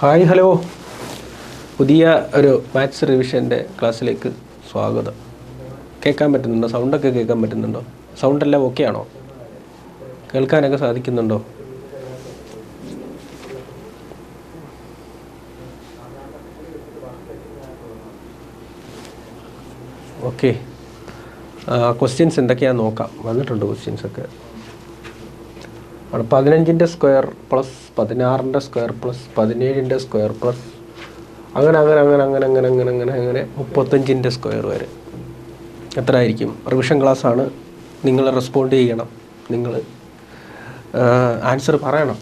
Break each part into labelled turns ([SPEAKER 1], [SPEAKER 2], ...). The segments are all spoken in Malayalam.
[SPEAKER 1] ഹായ് ഹലോ, പുതിയ ഒരു മാത്സ് റിവിഷൻ്റെ ക്ലാസ്സിലേക്ക് സ്വാഗതം. കേൾക്കാൻ പറ്റുന്നുണ്ടോ? സൗണ്ടൊക്കെ കേൾക്കാൻ പറ്റുന്നുണ്ടോ? സൗണ്ടെല്ലാം ഓക്കെ ആണോ? കേൾക്കാനൊക്കെ സാധിക്കുന്നുണ്ടോ? ഓക്കെ, ക്വസ്റ്റ്യൻസ് എന്തൊക്കെയാണെന്ന് നോക്കാം. വന്നിട്ടുണ്ട് ക്വസ്റ്റ്യൻസൊക്കെ. 15ൻ്റെ സ്ക്വയർ പ്ലസ് 16ൻ്റെ സ്ക്വയർ പ്ലസ് 17ൻ്റെ സ്ക്വയർ പ്ലസ് അങ്ങനെ 35ൻ്റെ സ്ക്വയർ വരെ എത്ര ആയിരിക്കും? റിവിഷൻ ക്ലാസ്സാണ്. നിങ്ങൾ റെസ്പോണ്ട് ചെയ്യണം, നിങ്ങൾ ആൻസർ പറയണം.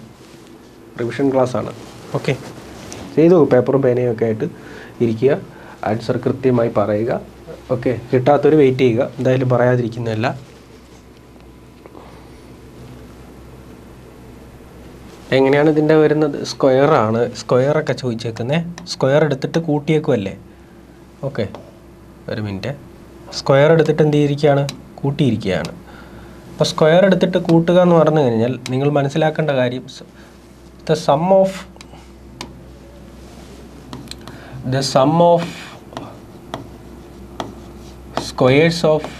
[SPEAKER 1] റിവിഷൻ ക്ലാസ്സാണ്. ഓക്കെ, ചെയ്തു. പേപ്പറും പേനയും ഒക്കെ ആയിട്ട് ഇരിക്കുക, ആൻസർ കൃത്യമായി പറയുക. ഓക്കെ, കിട്ടാത്തൊരു വെയിറ്റ് ചെയ്യുക, എന്തായാലും പറയാതിരിക്കുന്നതല്ല. എങ്ങനെയാണ് ഇതിൻ്റെ വരുന്നത്? സ്ക്വയറാണ്. സ്ക്വയറൊക്കെ ചോദിച്ചേക്കുന്നത്. സ്ക്വയർ എടുത്തിട്ട് കൂട്ടിയേക്കുമല്ലേ? ഓക്കെ, ഒരു മിനിറ്റ്. സ്ക്വയർ എടുത്തിട്ട് എന്ത് ചെയ്തിരിക്കുകയാണ്? കൂട്ടിയിരിക്കുകയാണ്. അപ്പോൾ സ്ക്വയർ എടുത്തിട്ട് കൂട്ടുക എന്ന് പറഞ്ഞു കഴിഞ്ഞാൽ നിങ്ങൾ മനസ്സിലാക്കേണ്ട കാര്യം, the sum of squares of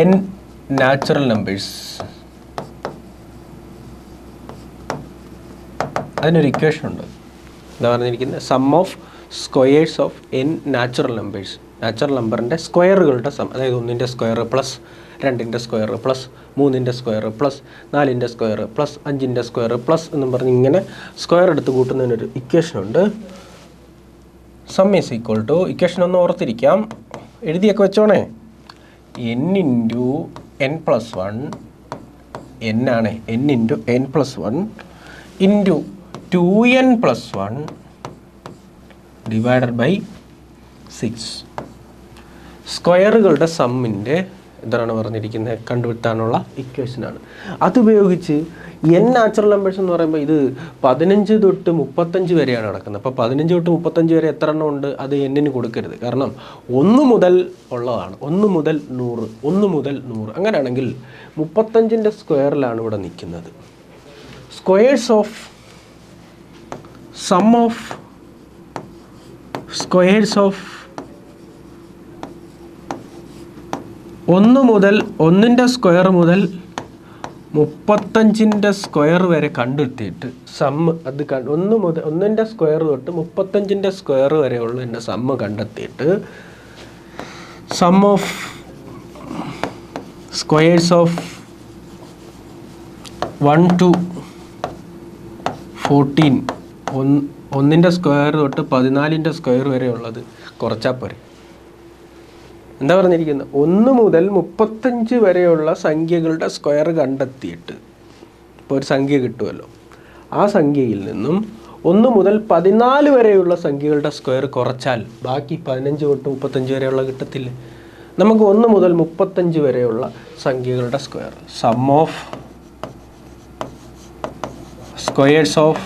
[SPEAKER 1] n natural numbers. അതിനൊരു ഇക്വേഷൻ ഉണ്ട്. എന്താ പറഞ്ഞിരിക്കുന്നത്? Sum of squares of n natural numbers. Natural നമ്പറിൻ്റെ സ്ക്വയറുകളുടെ സം, അതായത് 1ൻ്റെ സ്ക്വയർ പ്ലസ് 2ൻ്റെ സ്ക്വയർ പ്ലസ് 3ൻ്റെ സ്ക്വയർ പ്ലസ് 4ൻ്റെ സ്ക്വയർ പ്ലസ് 5ൻ്റെ സ്ക്വയർ പ്ലസ് എന്നും പറഞ്ഞ് ഇങ്ങനെ സ്ക്വയർ എടുത്ത് കൂട്ടുന്നതിനൊരു ഇക്വേഷനുണ്ട്. Sum is equal to, equation ഒന്ന് ഓർത്തിരിക്കാം, എഴുതിയൊക്കെ വെച്ചോണേ, n into n plus 1, n ആണ്, n into n plus 1 into 2n plus 1 divided by 6. സ്ക്വയറുകളുടെ സമ്മിൻ്റെ എന്താണ് പറഞ്ഞിരിക്കുന്നത്? കണ്ടുപിടുത്താനുള്ള ഇക്വേഷനാണ്. അതുപയോഗിച്ച് n നാച്ചുറൽ നമ്പേഴ്സ് എന്ന് പറയുമ്പോൾ ഇത് 15 തൊട്ട് 35 വരെയാണ് നടക്കുന്നത്. അപ്പോൾ 15 തൊട്ട് 35 വരെ എത്ര എണ്ണം ഉണ്ട്? അത് n-ന് കൊടുക്കരുത്. കാരണം 1 മുതൽ ഉള്ളതാണ്. 1 മുതൽ 100, 1 മുതൽ 100. അങ്ങനെയാണെങ്കിൽ 35ൻ്റെ സ്ക്വയറിലാണ് ഇവിടെ നിൽക്കുന്നത്. Squares of sum of squares of 1 മുതൽ 1ൻ്റെ സ്ക്വയർ മുതൽ 35ൻ്റെ സ്ക്വയർ വരെ കണ്ടെത്തിയിട്ട് സമ്മ് അത് 1ൻ്റെ സ്ക്വയർ തൊട്ട് 35ൻ്റെ സ്ക്വയർ വരെയുള്ള എൻ്റെ സമ്മ് കണ്ടെത്തിയിട്ട് sum of squares of 1 to 14, 1ൻ്റെ സ്ക്വയർ തൊട്ട് 14ൻ്റെ സ്ക്വയർ വരെ ഉള്ളത് കുറച്ചാൽ പോരെ. എന്താ പറഞ്ഞിരിക്കുന്നത്? 1 മുതൽ 35 വരെയുള്ള സംഖ്യകളുടെ സ്ക്വയർ കണ്ടെത്തിയിട്ട് ഇപ്പോൾ ഒരു സംഖ്യ കിട്ടുമല്ലോ, ആ സംഖ്യയിൽ നിന്നും 1 മുതൽ 14 വരെയുള്ള സംഖ്യകളുടെ സ്ക്വയർ കുറച്ചാൽ ബാക്കി 15 തൊട്ട് 35 വരെയുള്ള കിട്ടത്തില്ലേ? നമുക്ക് 1 മുതൽ 35 വരെയുള്ള സംഖ്യകളുടെ square, sum of squares of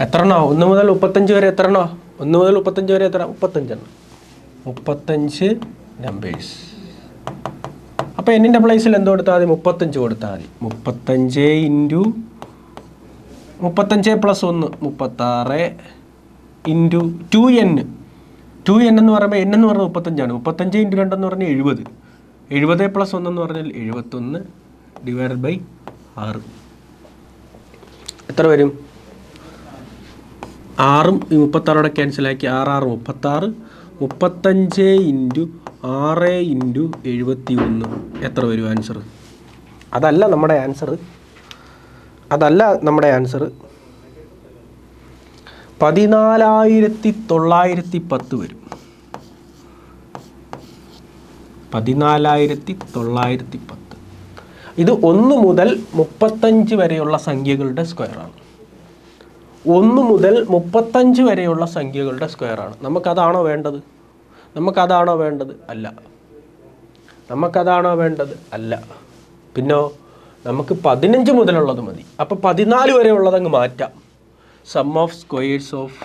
[SPEAKER 1] എത്ര എണ്ണോ? 1 മുതൽ 35 വരെ എത്ര എണ്ണോ? 1 മുതൽ 35 വരെ എത്ര? 35 എണ്ണം. 35 നമ്പേഴ്സ്. അപ്പോൾ എന്നിൻ്റെ പ്ലേസിൽ എന്ത് കൊടുത്താൽ മതി? 35 കൊടുത്താൽ മതി. 35 into 35 plus 1 36 into 2n. 2n എന്ന് പറയുമ്പോൾ n എന്ന് പറഞ്ഞാൽ 35ആണ്. 35 ഇൻറ്റു 2 എന്ന് പറഞ്ഞാൽ 70. 70 പ്ലസ് 1 എന്ന് പറഞ്ഞാൽ 71 ഡിവൈഡഡ് ബൈ 6. എത്ര വരും? 6ഉം ഈ 36 ക്യാൻസലാക്കി 6 36, 35 ഇൻറ്റു 6 ഇൻറ്റു 71 എത്ര വരും ആൻസർ? അതല്ല നമ്മുടെ ആൻസർ, 14,910 വരും. 14,910. ഇത് 1 മുതൽ 35 വരെയുള്ള സംഖ്യകളുടെ സ്ക്വയറാണ്. 1 മുതൽ 35 വരെയുള്ള സംഖ്യകളുടെ സ്ക്വയറാണ്. നമുക്കതാണോ വേണ്ടത്? അല്ല. പിന്നോ നമുക്ക് 15 മുതലുള്ളത് മതി. അപ്പോൾ 14 വരെ ഉള്ളതങ്ങ് മാറ്റാം. സം ഓഫ് സ്ക്വയേഴ്സ് ഓഫ്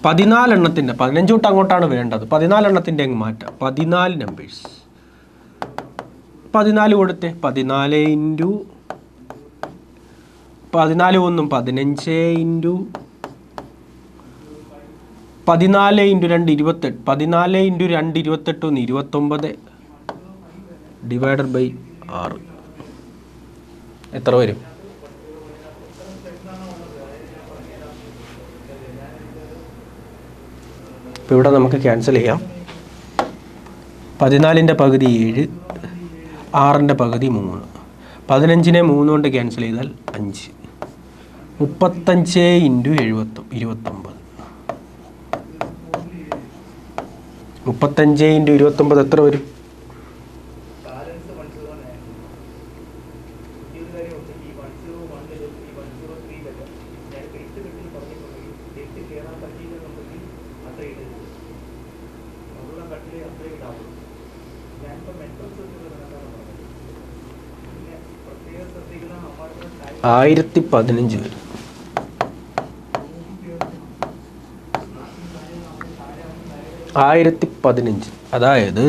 [SPEAKER 1] 14 എണ്ണത്തിൻ്റെ 15 തൊട്ട് അങ്ങോട്ടാണ് വേണ്ടത്. 14 എണ്ണത്തിൻ്റെ അങ്ങ് മാറ്റാം. 14 നമ്പേഴ്സ്. 14 കൊടുത്തേ. 14 into 14 1 15 into 14 into 2 28. 14 into 2 28 29 divided by 6 എത്ര വരും? ഇപ്പോൾ ഇവിടെ നമുക്ക് ക്യാൻസൽ ചെയ്യാം. 14ൻ്റെ പകുതി 7, 6ൻ്റെ പകുതി 3, 15നെ 3 കൊണ്ട് ക്യാൻസൽ ചെയ്താൽ 5. 35 ഇൻറ്റു 29. 35 ഇൻറ്റു 29 എത്ര വരും? ആയിരത്തി 15 വരും. 1015. അതായത്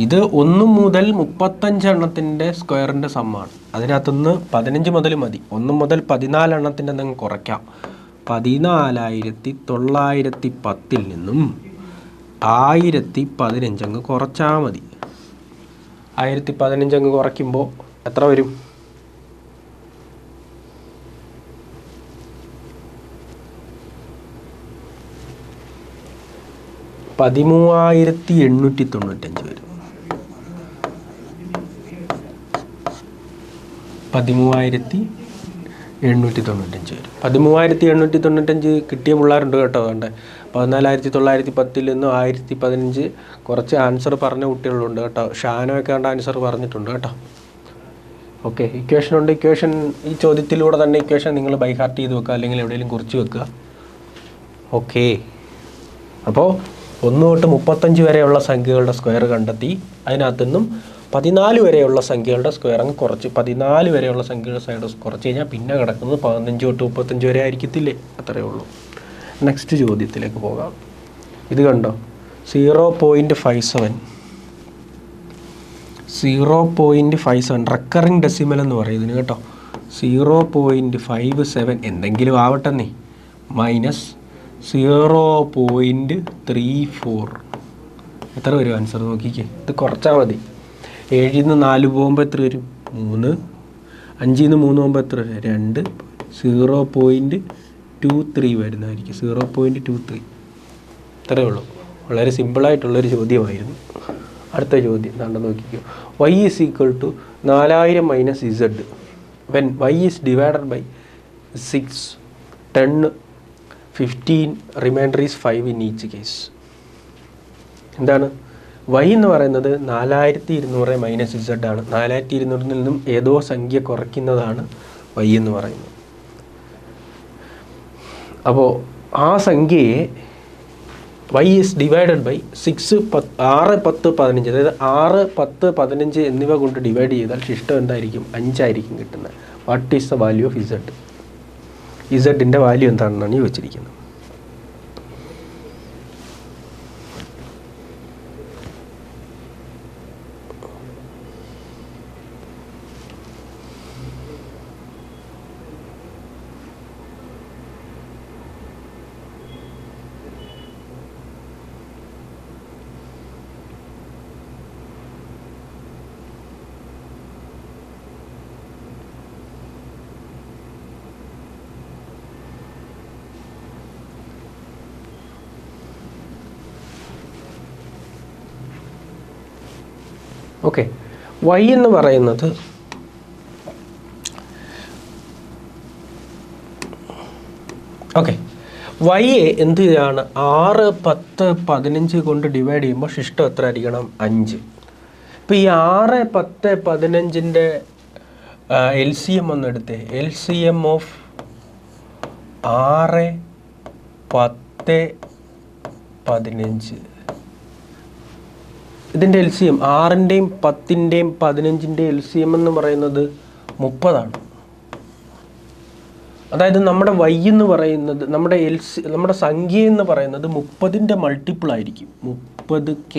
[SPEAKER 1] ഇത് 1 മുതൽ 35 എണ്ണത്തിൻ്റെ സ്ക്വയറിൻ്റെ സമ്മാണ്. അതിനകത്തുനിന്ന് 15 മുതൽ മതി. 1 മുതൽ 14 എണ്ണത്തിൻ്റെ നിങ്ങൾ കുറയ്ക്കാം. 14,910 നിന്നും 1015 അങ്ങ് കുറച്ചാൽ മതി. 1015 അങ്ങ് കുറയ്ക്കുമ്പോൾ എത്ര വരും? 13,895 വരും. 13,895 വരും. 13,895 കിട്ടിയ പിള്ളേരുണ്ട് കേട്ടോ. വേണ്ടേ 14,910 നിന്ന് 1015 കുറച്ച് ആൻസർ പറഞ്ഞ കുട്ടികളുണ്ട് കേട്ടോ. ഷാനൊക്കെ കണ്ട ആൻസർ പറഞ്ഞിട്ടുണ്ട് കേട്ടോ. ഓക്കെ, ഇക്വേഷൻ ഉണ്ട്. ഇക്വേഷൻ ഈ ചോദ്യത്തിലൂടെ തന്നെ ഇക്വേഷൻ നിങ്ങൾ ബൈ ഹാർട്ട് ചെയ്ത് വെക്കുക, അല്ലെങ്കിൽ എവിടെയെങ്കിലും കുറിച്ച് വെക്കുക. ഓക്കെ, അപ്പോൾ 1 തൊട്ട് 35 വരെയുള്ള സംഖ്യകളുടെ സ്ക്വയർ കണ്ടെത്തി. അതിനകത്തു നിന്നും 14 വരെയുള്ള സംഖ്യകളുടെ സ്ക്വയർ അങ്ങ് കുറച്ച് 14 വരെയുള്ള സംഖ്യകളുടെ സൈഡ് കുറച്ച് കഴിഞ്ഞാൽ പിന്നെ കിടക്കുന്നത് 15 തൊട്ട് 35 വരെ ആയിരിക്കത്തില്ലേ? അത്രയേ ഉള്ളൂ. നെക്സ്റ്റ് ചോദ്യത്തിലേക്ക് പോകാം. ഇത് കണ്ടോ, 0.57 റെക്കറിങ് ഡെസിമൽ എന്ന് പറയുന്നതിന് കേട്ടോ. 0.57 എന്തെങ്കിലും ആവട്ടെന്നേ, മൈനസ് 0.34. എത്ര വരും ആൻസർ നോക്കിക്കേ. ഇത് കുറച്ചാൽ മതി. 7 നിന്ന് 4 പോകുമ്പോൾ എത്ര വരും? 3. 5 നിന്ന് 3 പോകുമ്പോൾ എത്ര വരും? 2. 0.23 വരുന്നതായിരിക്കും. 0.23. ഇത്രയേ ഉള്ളൂ. വളരെ സിമ്പിളായിട്ടുള്ളൊരു ചോദ്യമായിരുന്നു. അടുത്ത ചോദ്യം കണ്ടു നോക്കിക്കോ. y is equal to 4000 minus z when y is divided by 6, 10, 15, remainder is 5 in each case. എന്താണ് y എന്ന് പറയുന്നത്? 4200 മൈനസ് z ആണ്. 4200 നിന്നും ഏതോ സംഖ്യ കുറയ്ക്കുന്നതാണ് y എന്ന് പറയുന്നത്. അപ്പോൾ ആ സംഖ്യയെ y is divided by 6, 6, 10, 15, അതായത് 6, 10, 15 എന്നിവ കൊണ്ട് ഡിവൈഡ് ചെയ്താൽ ശിഷ്ടം എന്തായിരിക്കും? 5 ആയിരിക്കും കിട്ടുന്നത്. What is the value of z? ഇസഡിൻ്റെ വാല്യൂ എന്താണെന്നാണ് ചോദിച്ചിരിക്കുന്നത്. ഓക്കെ, y എന്ന് പറയുന്നത് ഓക്കെ y എന്ത് ചെയ്യാണ്? 6, 10, 15 കൊണ്ട് ഡിവൈഡ് ചെയ്യുമ്പോൾ ശിഷ്ടം എത്ര ആയിരിക്കണം? 5. ഇപ്പോൾ ഈ 6, 10, 15ൻ്റെ LCM ഒന്ന് എടുത്തേ. LCM of 6, 10, 15. ഇതിൻ്റെ LCM 6ൻ്റെയും 10ൻ്റെയും 15ൻ്റെയും LCM എന്ന് പറയുന്നത് 30 ആണ്. അതായത് നമ്മുടെ y എന്ന് പറയുന്നത് നമ്മുടെ സംഖ്യ എന്ന് പറയുന്നത് 30ൻ്റെ മൾട്ടിപ്പിൾ ആയിരിക്കും. 30k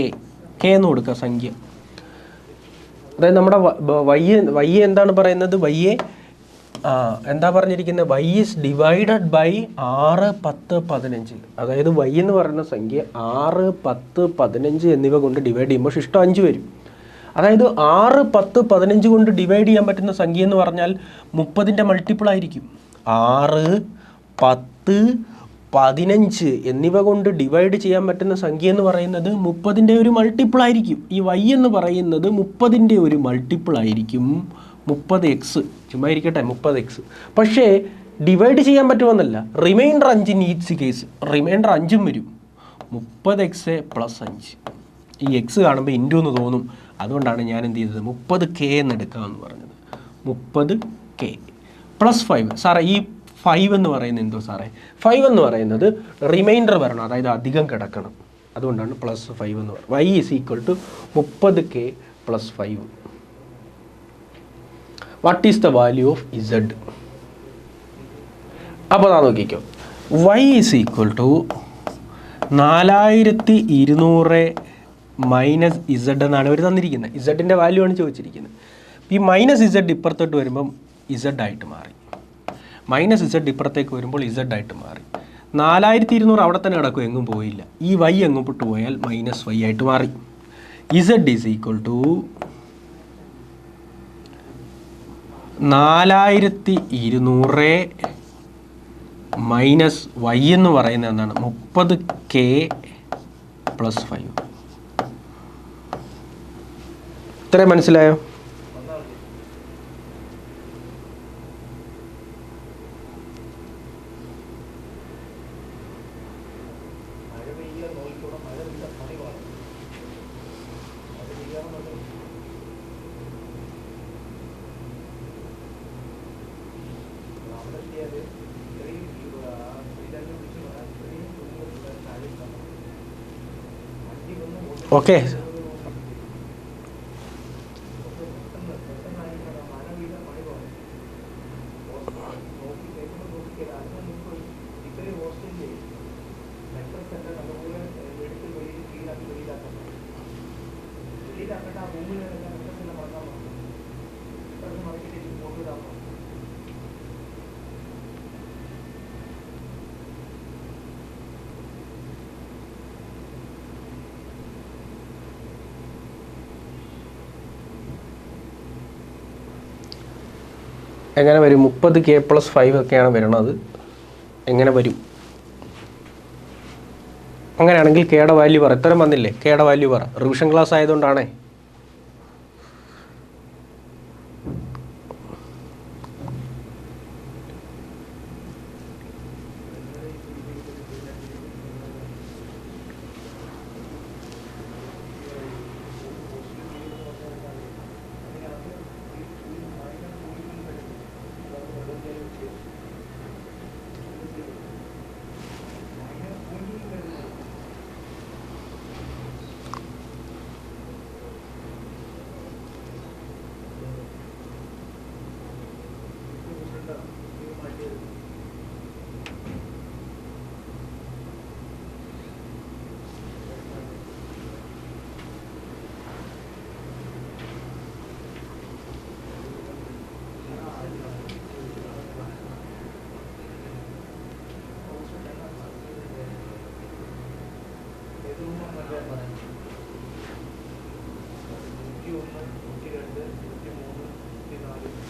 [SPEAKER 1] എന്ന് കൊടുക്കുക സംഖ്യ. അതായത് നമ്മുടെ y എന്താണ് പറയുന്നത്? എന്താ പറഞ്ഞിരിക്കുന്നത്? y is divided by 6, 10, 15. അതായത് y എന്ന് പറയുന്ന സംഖ്യ 6, 10, 15 എന്നിവ കൊണ്ട് ഡിവൈഡ് ചെയ്യുമ്പോൾ ശിഷ്ടം 5 വരും. അതായത് 6, 10, 15 കൊണ്ട് ഡിവൈഡ് ചെയ്യാൻ പറ്റുന്ന സംഖ്യ എന്ന് പറഞ്ഞാൽ 30ൻ്റെ മൾട്ടിപ്പിൾ ആയിരിക്കും. 6, 10, 15 എന്നിവ കൊണ്ട് ഡിവൈഡ് ചെയ്യാൻ പറ്റുന്ന സംഖ്യ എന്ന് പറയുന്നത് 30ൻ്റെ ഒരു മൾട്ടിപ്പിൾ ആയിരിക്കും. ഈ y എന്ന് പറയുന്നത് 30ൻ്റെ ഒരു മൾട്ടിപ്പിൾ ആയിരിക്കും. 30x ചുമ്മാ ഇരിക്കട്ടെ, 30x. പക്ഷേ ഡിവൈഡ് ചെയ്യാൻ പറ്റുമെന്നല്ല, റിമൈൻഡർ 5 ഈച്ച് കേസ് റിമൈൻഡർ 5ഉം വരും. 30x + 5. ഈ എക്സ് കാണുമ്പോൾ ഇൻറ്റു എന്ന് തോന്നും. അതുകൊണ്ടാണ് ഞാൻ എന്ത് ചെയ്തത് 30k എന്ന് എടുക്കാമെന്ന് പറഞ്ഞത്. 30k + 5. സാറേ ഈ 5 എന്ന് പറയുന്നത് എന്തോ സാറേ? 5 എന്ന് പറയുന്നത് റിമൈൻഡർ വരണം, അതായത് അധികം കിടക്കണം. അതുകൊണ്ടാണ് +5 എന്ന് പറയുന്നത്. y = 30k + 5. What is the value of z? അപ്പോൾ അതാ നോക്കിക്കോ, y = 4200 - z എന്നാണ് ഇവർ തന്നിരിക്കുന്നത്. ഇസഡിൻ്റെ വാല്യൂ ആണ് ചോദിച്ചിരിക്കുന്നത്. ഈ -z ഇപ്പുറത്തോട്ട് വരുമ്പം z ആയിട്ട് മാറി, -z ഇപ്പുറത്തേക്ക് വരുമ്പോൾ z ആയിട്ട് മാറി. 4200 അവിടെ തന്നെ കിടക്കും, എങ്ങും പോയില്ല. ഈ y എങ്ങോട്ട് പോയാൽ -y ആയിട്ട് മാറി. z = 4200 - y എന്ന് പറയുന്നത് എന്താണ്? 30k + 5. ഇത്രയും മനസ്സിലായോ? ഓക്കെ. എങ്ങനെ വരും? 30k + 5 ഒക്കെയാണ് വരുന്നത്. എങ്ങനെ വരും? അങ്ങനെയാണെങ്കിൽ കെയുടെ വാല്യൂ പറ. ഇത്രയും വന്നില്ലേ? കെയുടെ വാല്യൂ പറ. റിവിഷൻ ക്ലാസ് ആയതുകൊണ്ടാണേ.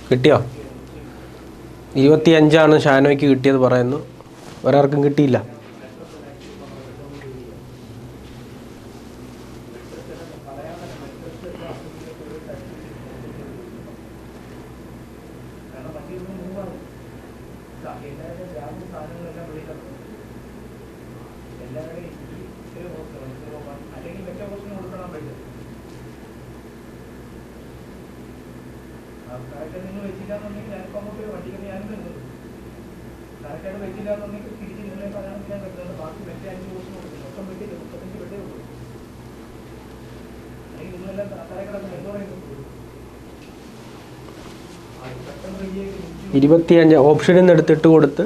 [SPEAKER 1] കിട്ടിയോ? 25 ഷാനോയ്ക്ക് കിട്ടിയത് പറയുന്നു, ഒരാൾക്കും കിട്ടിയില്ല.
[SPEAKER 2] പെട്ടെന്ന്
[SPEAKER 1] 25 ഓപ്ഷനിൽ നിന്ന് എടുത്തിട്ട് കൊടുത്ത്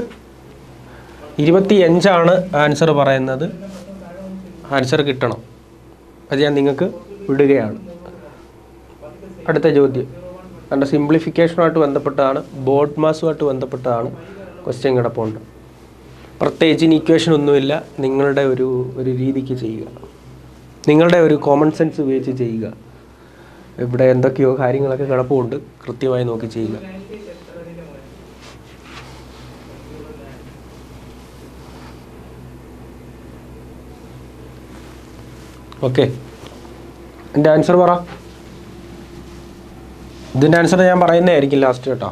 [SPEAKER 1] 25 ആൻസർ പറയുന്നത്. ആൻസർ കിട്ടണം. അത് ഞാൻ നിങ്ങൾക്ക് വിടുകയാണ്. അടുത്ത ചോദ്യം അതിൻ്റെ സിംപ്ലിഫിക്കേഷനുമായിട്ട് ബന്ധപ്പെട്ടതാണ്, ബോർഡ് മാസുമായിട്ട് ബന്ധപ്പെട്ടതാണ്. ക്വസ്റ്റ്യൻ കിടപ്പുണ്ട്. പ്രത്യേകിച്ച് ഇനി ഇക്വേഷൻ ഒന്നുമില്ല. നിങ്ങളുടെ ഒരു രീതിക്ക് ചെയ്യുക, നിങ്ങളുടെ ഒരു കോമൺ സെൻസ് ഉപയോഗിച്ച് ചെയ്യുക. ഇവിടെ എന്തൊക്കെയോ കാര്യങ്ങളൊക്കെ കിടപ്പുണ്ട്, കൃത്യമായി നോക്കി ചെയ്യുക. ഓക്കെ, എൻ്റെ ആൻസർ പറ. ഇതിൻ്റെ ആൻസർ ഞാൻ പറയുന്നതായിരിക്കും ലാസ്റ്റ് കേട്ടോ.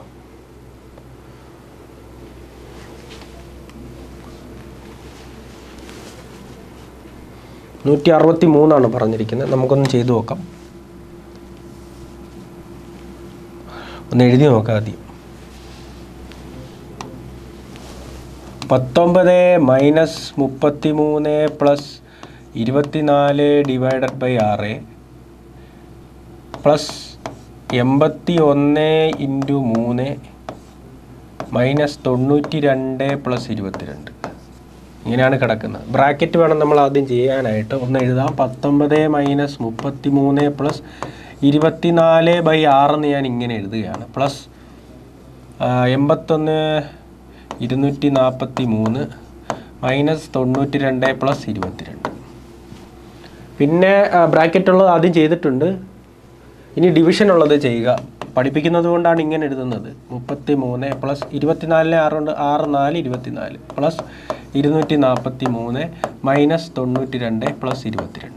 [SPEAKER 1] $163 പറഞ്ഞിരിക്കുന്നത്. നമുക്കൊന്ന് ചെയ്തു നോക്കാം. ഒന്ന് എഴുതി നോക്കാം ആദ്യം. 19 minus 33 plus 24 divided by 6 plus 81 into 3 minus 92 plus 22. ഇങ്ങനെയാണ് കിടക്കുന്നത്. ബ്രാക്കറ്റ് വേണം നമ്മൾ ആദ്യം ചെയ്യാനായിട്ട്. ഒന്ന് എഴുതാം. 19 മൈനസ് 33 പ്ലസ് 24 ബൈ 6 എന്ന് ഞാൻ ഇങ്ങനെ എഴുതുകയാണ്. Plus 81 243 minus 92 plus 22. പിന്നെ ബ്രാക്കറ്റ് ഉള്ളത് ആദ്യം ചെയ്തിട്ടുണ്ട്. ഇനി ഡിവിഷൻ ഉള്ളത് ചെയ്യുക. പഠിപ്പിക്കുന്നത് കൊണ്ടാണ് ഇങ്ങനെ എഴുതുന്നത്. 33 പ്ലസ് 24 6 കൊണ്ട് 6 4 24 plus 243 minus 92 plus 22.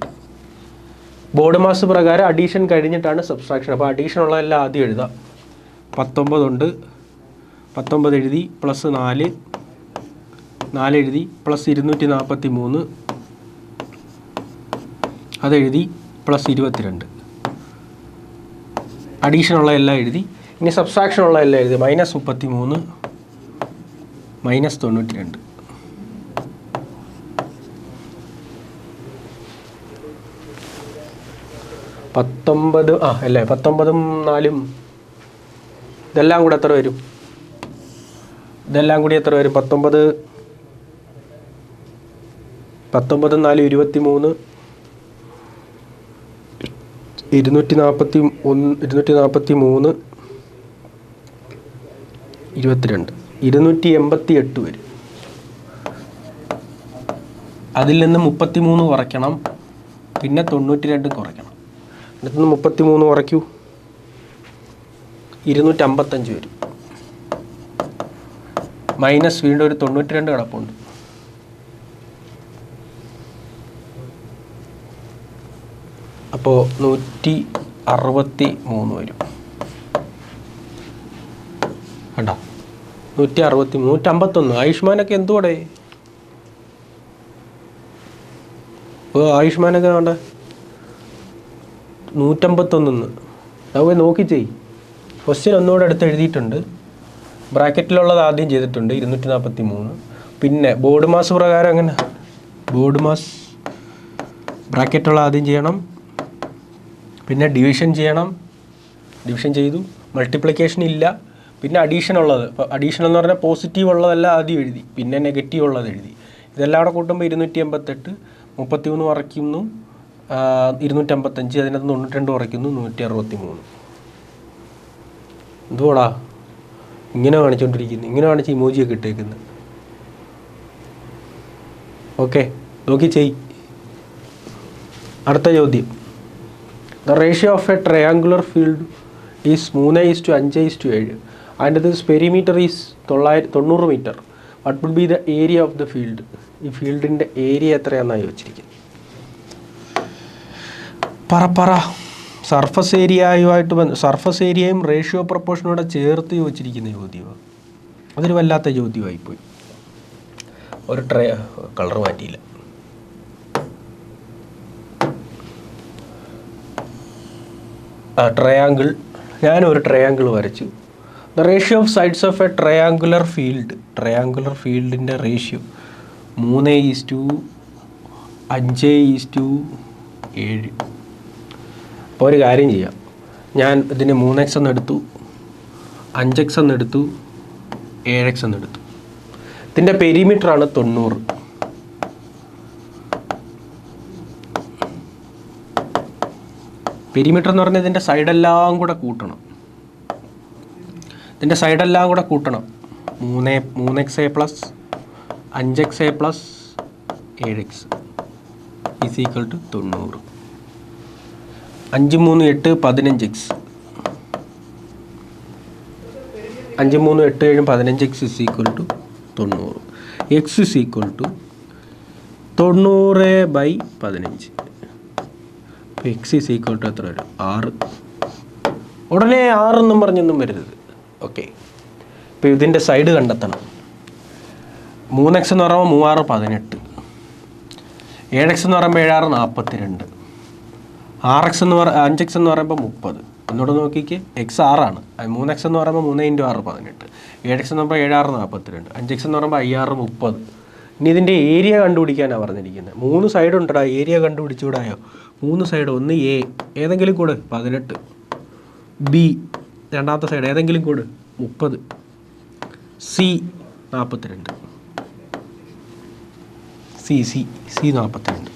[SPEAKER 1] Board mass പ്രകാരം അഡീഷൻ കഴിഞ്ഞിട്ടാണ് സബ്സ്ട്രാക്ഷൻ. അപ്പോൾ അഡീഷൻ ഉള്ളതെല്ലാം ആദ്യം എഴുതാം. 19 ഉണ്ട്, 19 എഴുതി, പ്ലസ് 4 എഴുതി, പ്ലസ് 243 അതെഴുതി, പ്ലസ് 22. അഡീഷൻ ഉള്ള എല്ലാം എഴുതി. ഇനി സബ്സ്ട്രാക്ഷൻ ഉള്ള എല്ലാം എഴുതി. Minus 33 minus 92. അല്ലേ 19 4 ഇതെല്ലാം കൂടെ എത്ര വരും? ഇതെല്ലാം കൂടി എത്ര വരും? 19 4 23 243 22 288 വരും. അതിൽ നിന്ന് 33 കുറയ്ക്കണം, പിന്നെ 92 കുറയ്ക്കണം. അടുത്ത് 33 കുറയ്ക്കൂ, 255 വരും. മൈനസ് വീണ്ടും ഒരു 92 കിടപ്പുണ്ട്. അപ്പോൾ 163 വരും. കണ്ടോ? 163 151. ആയുഷ്മാനൊക്കെ എന്തുകൂടെ? ആയുഷ്മാനൊക്കെ വേണ്ട 151. നമുക്ക് നോക്കി ചെയ്. ക്വസ്റ്റ്യൻ ഒന്നുകൂടെ അടുത്ത് എഴുതിയിട്ടുണ്ട്. ബ്രാക്കറ്റിലുള്ളത് ആദ്യം ചെയ്തിട്ടുണ്ട് 243. പിന്നെ ബോർഡ് മാസ് പ്രകാരം അങ്ങനെ ബോർഡ് മാസ് ബ്രാക്കറ്റുള്ള ആദ്യം ചെയ്യണം, പിന്നെ ഡിവിഷൻ ചെയ്യണം. ഡിവിഷൻ ചെയ്തു. മൾട്ടിപ്ലിക്കേഷൻ ഇല്ല. പിന്നെ അഡീഷൻ ഉള്ളത്. ഇപ്പോൾ അഡീഷൻ എന്ന് പറഞ്ഞാൽ പോസിറ്റീവ് ഉള്ളതെല്ലാം ആദ്യം എഴുതി, പിന്നെ നെഗറ്റീവ് ഉള്ളത് എഴുതി. ഇതെല്ലാം കൂടെ കൂട്ടുമ്പോൾ 288, 33 കുറയ്ക്കുന്നു 255, അതിനകത്ത് 92 കുറയ്ക്കുന്നു 163. എന്തുവാടാ ഇങ്ങനെ കാണിച്ചുകൊണ്ടിരിക്കുന്നു? ഇങ്ങനെ കാണിച്ച് ഇമോജിയൊക്കെ ഇട്ടേക്കുന്നത്. ഓക്കെ, നോക്കി ചെയ്. അടുത്ത ചോദ്യം. The ratio of a triangular field is 3:5:7 and this perimeter is 90 meter. What would be the area of the field? ഈ ഫീൽഡിൻ്റെ ഏരിയ എത്രയാണെന്നാണ് ചോദിച്ചിരിക്കുന്നത്. പറ. സർഫസ് ഏരിയയും റേഷ്യോ പ്രപ്പോർഷനോടെ ചേർത്ത് ചോദിച്ചിരിക്കുന്ന ചോദ്യമാണ്. അതൊരു വല്ലാത്ത ചോദ്യമായിപ്പോയി. ഒരു കളർ മാറ്റിയില്ല. ട്രയാങ്കിൾ. ഞാനൊരു ട്രയാങ്കിൾ വരച്ചു. The ratio of sides of a triangular ഫീൽഡിൻ്റെ റേഷ്യോ 3:5:7. അപ്പോൾ ഒരു കാര്യം ചെയ്യാം. ഞാൻ ഇതിന് 3x എന്നെടുത്തു, 5x എന്നെടുത്തു, 7x എന്നെടുത്തു. ഇതിൻ്റെ പെരിമീറ്ററാണ് 90. പെരിമീറ്റർ എന്ന് പറഞ്ഞാൽ ഇതിൻ്റെ സൈഡെല്ലാം കൂടെ കൂട്ടണം. 3x plus 5x plus 7x is equal to 90. 5 3 8 15x. 5 3 8 7 15x is equal to 90. x is equal to 90/15. അപ്പോൾ എക്സ് ഈസ് ഈക്വൽ ടു എത്ര വരും? 6. ഉടനെ 6 എന്നും പറഞ്ഞൊന്നും വരരുത്. ഓക്കെ, ഇപ്പോൾ ഇതിൻ്റെ സൈഡ് കണ്ടെത്തണം. 3x എന്ന് പറയുമ്പോൾ 3 6 18. 7x എന്ന് പറയുമ്പോൾ 7 6 42. 6x എന്ന് 5x എന്ന് പറയുമ്പോൾ 30. ഒന്നുകൂടെ നോക്കിക്ക്, എക്സ് 6 ആണ്. 3x എന്ന് പറയുമ്പോൾ 3 × 6 18. 7x എന്ന് പറയുമ്പോൾ 7 6 42. 5x എന്ന് പറയുമ്പോൾ 5 6 30. ഇനി ഇതിൻ്റെ ഏരിയ കണ്ടുപിടിക്കാനാണ് പറഞ്ഞിരിക്കുന്നത്. 3 സൈഡ് ഉണ്ടടാ, ഏരിയ കണ്ടുപിടിച്ചുകൂടായോ? 3 സൈഡ്, ഒന്ന് എ ഏതെങ്കിലും കൂടെ 18, ബി രണ്ടാമത്തെ സൈഡ് ഏതെങ്കിലും കൂടെ 30, സി 42, സി 42.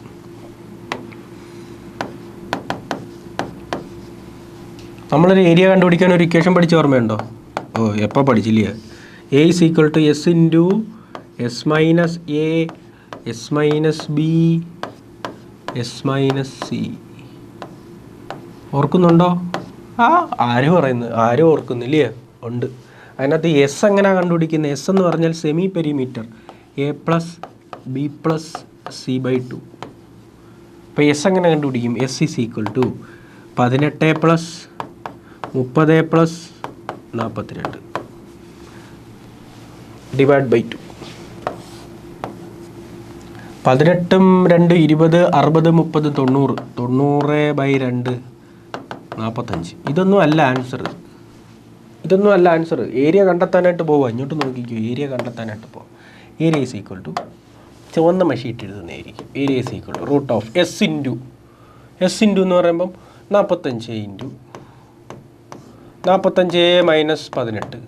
[SPEAKER 1] നമ്മളൊരു ഏരിയ കണ്ടുപിടിക്കാൻ ഒരു ഇക്വേഷൻ പഠിച്ച ഓർമ്മയുണ്ടോ? എപ്പോൾ പഠിച്ചില്ലേ? A is equal to s into s minus a s minus b s minus c. ഓർക്കുന്നുണ്ടോ? ആരും ഓർക്കുന്നില്ലേ? ഉണ്ട്. അതിനകത്ത് എസ് എങ്ങനെയാണ് കണ്ടുപിടിക്കുന്നത്? എസ് എന്ന് പറഞ്ഞാൽ semi perimeter a plus b plus c by 2. അപ്പോൾ എസ് എങ്ങനെ കണ്ടുപിടിക്കും? S is equal to 18 plus 30 plus 42 divide by 2. 18 2 20 60 30 90. 90/2 45. ഇതൊന്നും അല്ല ആൻസർ. ഏരിയ കണ്ടെത്താനായിട്ട് പോവാം. ഇങ്ങോട്ട് നോക്കിക്കോ, ഏരിയ കണ്ടെത്താനായിട്ട് പോവാം. ഏരിയ ഈസ് ഈക്വൽ ടു ചുവന്ന മഷീറ്റ് എഴുതുന്നതായിരിക്കും. Area is equal to root of s into എന്ന് പറയുമ്പം 45 into 45 minus 18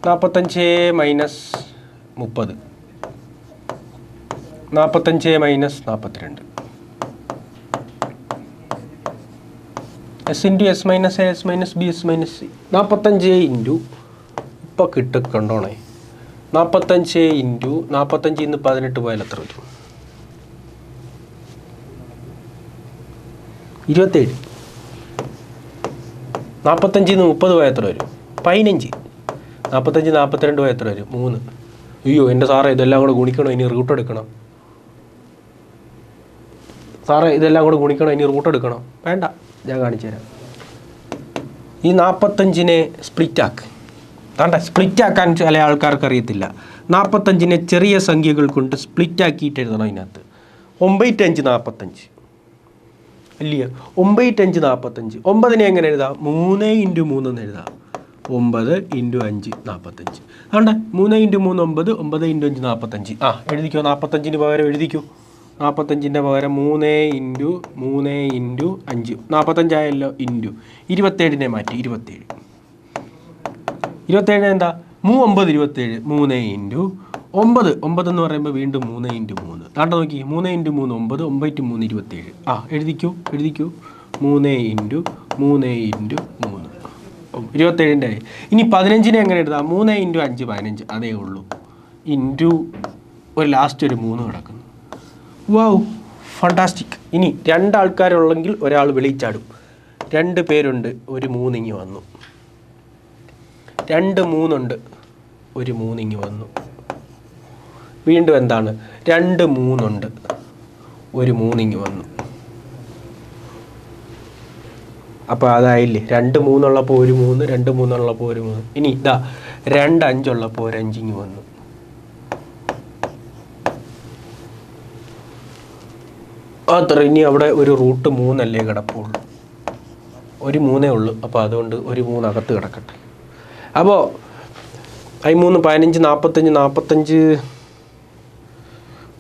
[SPEAKER 1] 45 minus 30 45 minus 42. S into s minus a s minus b s minus c. 45 into ഇപ്പോൾ കിട്ടുകൊണ്ടോണേ 45 ഇൻറ്റു 45 ഇന്ന് 18 പോയാൽ എത്ര വരും? 27. 45 ഇന്ന് 30 പോയാൽ എത്ര വരും? 15. 45 42 പോയാൽ എത്ര വരും? 3. അയ്യോ എൻ്റെ സാറേ, ഇതെല്ലാം കൂടെ ഗുണിക്കണോ? ഇനി റൂട്ട് എടുക്കണം. റൂട്ട് എടുക്കണം? വേണ്ട, ഞാൻ കാണിച്ചു തരാം. ഈ 45നെ സ്പ്ലിറ്റ് ആക്ക്. സ്പ്ലിറ്റ് ആക്കാൻ ചില ആൾക്കാർക്ക് അറിയത്തില്ല. 45നെ ചെറിയ സംഖ്യകൾ കൊണ്ട് സ്പ്ലിറ്റ് ആക്കിയിട്ട് എഴുതണം. അതിനകത്ത് 9 5 45 അല്ലയോ? 9 5 45. 9നെ എങ്ങനെ എഴുതാം? 3 × 3 എന്ന് എഴുതാം. 9 × 5 45. അതുകൊണ്ട് 3 × 3 9, 9 × 5 45. എഴുതിക്കോ. 45ന് പകരം എഴുതിക്കോ. 45ൻ്റെ പകരം 3 × 3 × 5 45 ആയല്ലോ. ഇൻറ്റു 27നെ മാറ്റി 27. 27 എന്താ? 9 27. 3 × 9. 9 എന്ന് പറയുമ്പോൾ വീണ്ടും 3 × 3. താണ്ട നോക്കി, 3 × 3 9, 9 × 3 27. എഴുതിക്കോ. 3 × 3 × 3 27ൻ്റെ. ഇനി 15നെ എങ്ങനെ എഴുതാം? 3 × 5 15. അതേ ഉള്ളൂ. ഇൻറ്റു ഒരു ലാസ്റ്റ് ഒരു 3 കിടക്കുന്നു. Wow, fantastic. ഇനി 2 ആൾക്കാരുള്ളെങ്കിൽ ഒരാൾ വെളിച്ചാടും. 2 പേരുണ്ട്, ഒരു 3 ഇങ്ങ് വന്നു. 2 3 ഉണ്ട്, ഒരു 3 ഇങ്ങ് വന്നു. വീണ്ടും എന്താണ്? 2 3 ഉണ്ട്, ഒരു 3 ഇങ്ങ് വന്നു. അപ്പോൾ അതായില്ലേ 2 3 ഉള്ളപ്പോൾ ഒരു 3, 2 3 ഉള്ളപ്പോൾ ഒരു 3. ഇനി ഇതാ 2 5 ഉള്ളപ്പോൾ ഒരു 5 ഇങ്ങ് വന്നു. അത്ര. ഇനി അവിടെ ഒരു റൂട്ട് 3 അല്ലേ കിടപ്പുള്ളൂ? ഒരു 3 ഉള്ളൂ. അപ്പോൾ അതുകൊണ്ട് ഒരു 3 അകത്ത് കിടക്കട്ടെ. അപ്പോൾ 3 15 45 45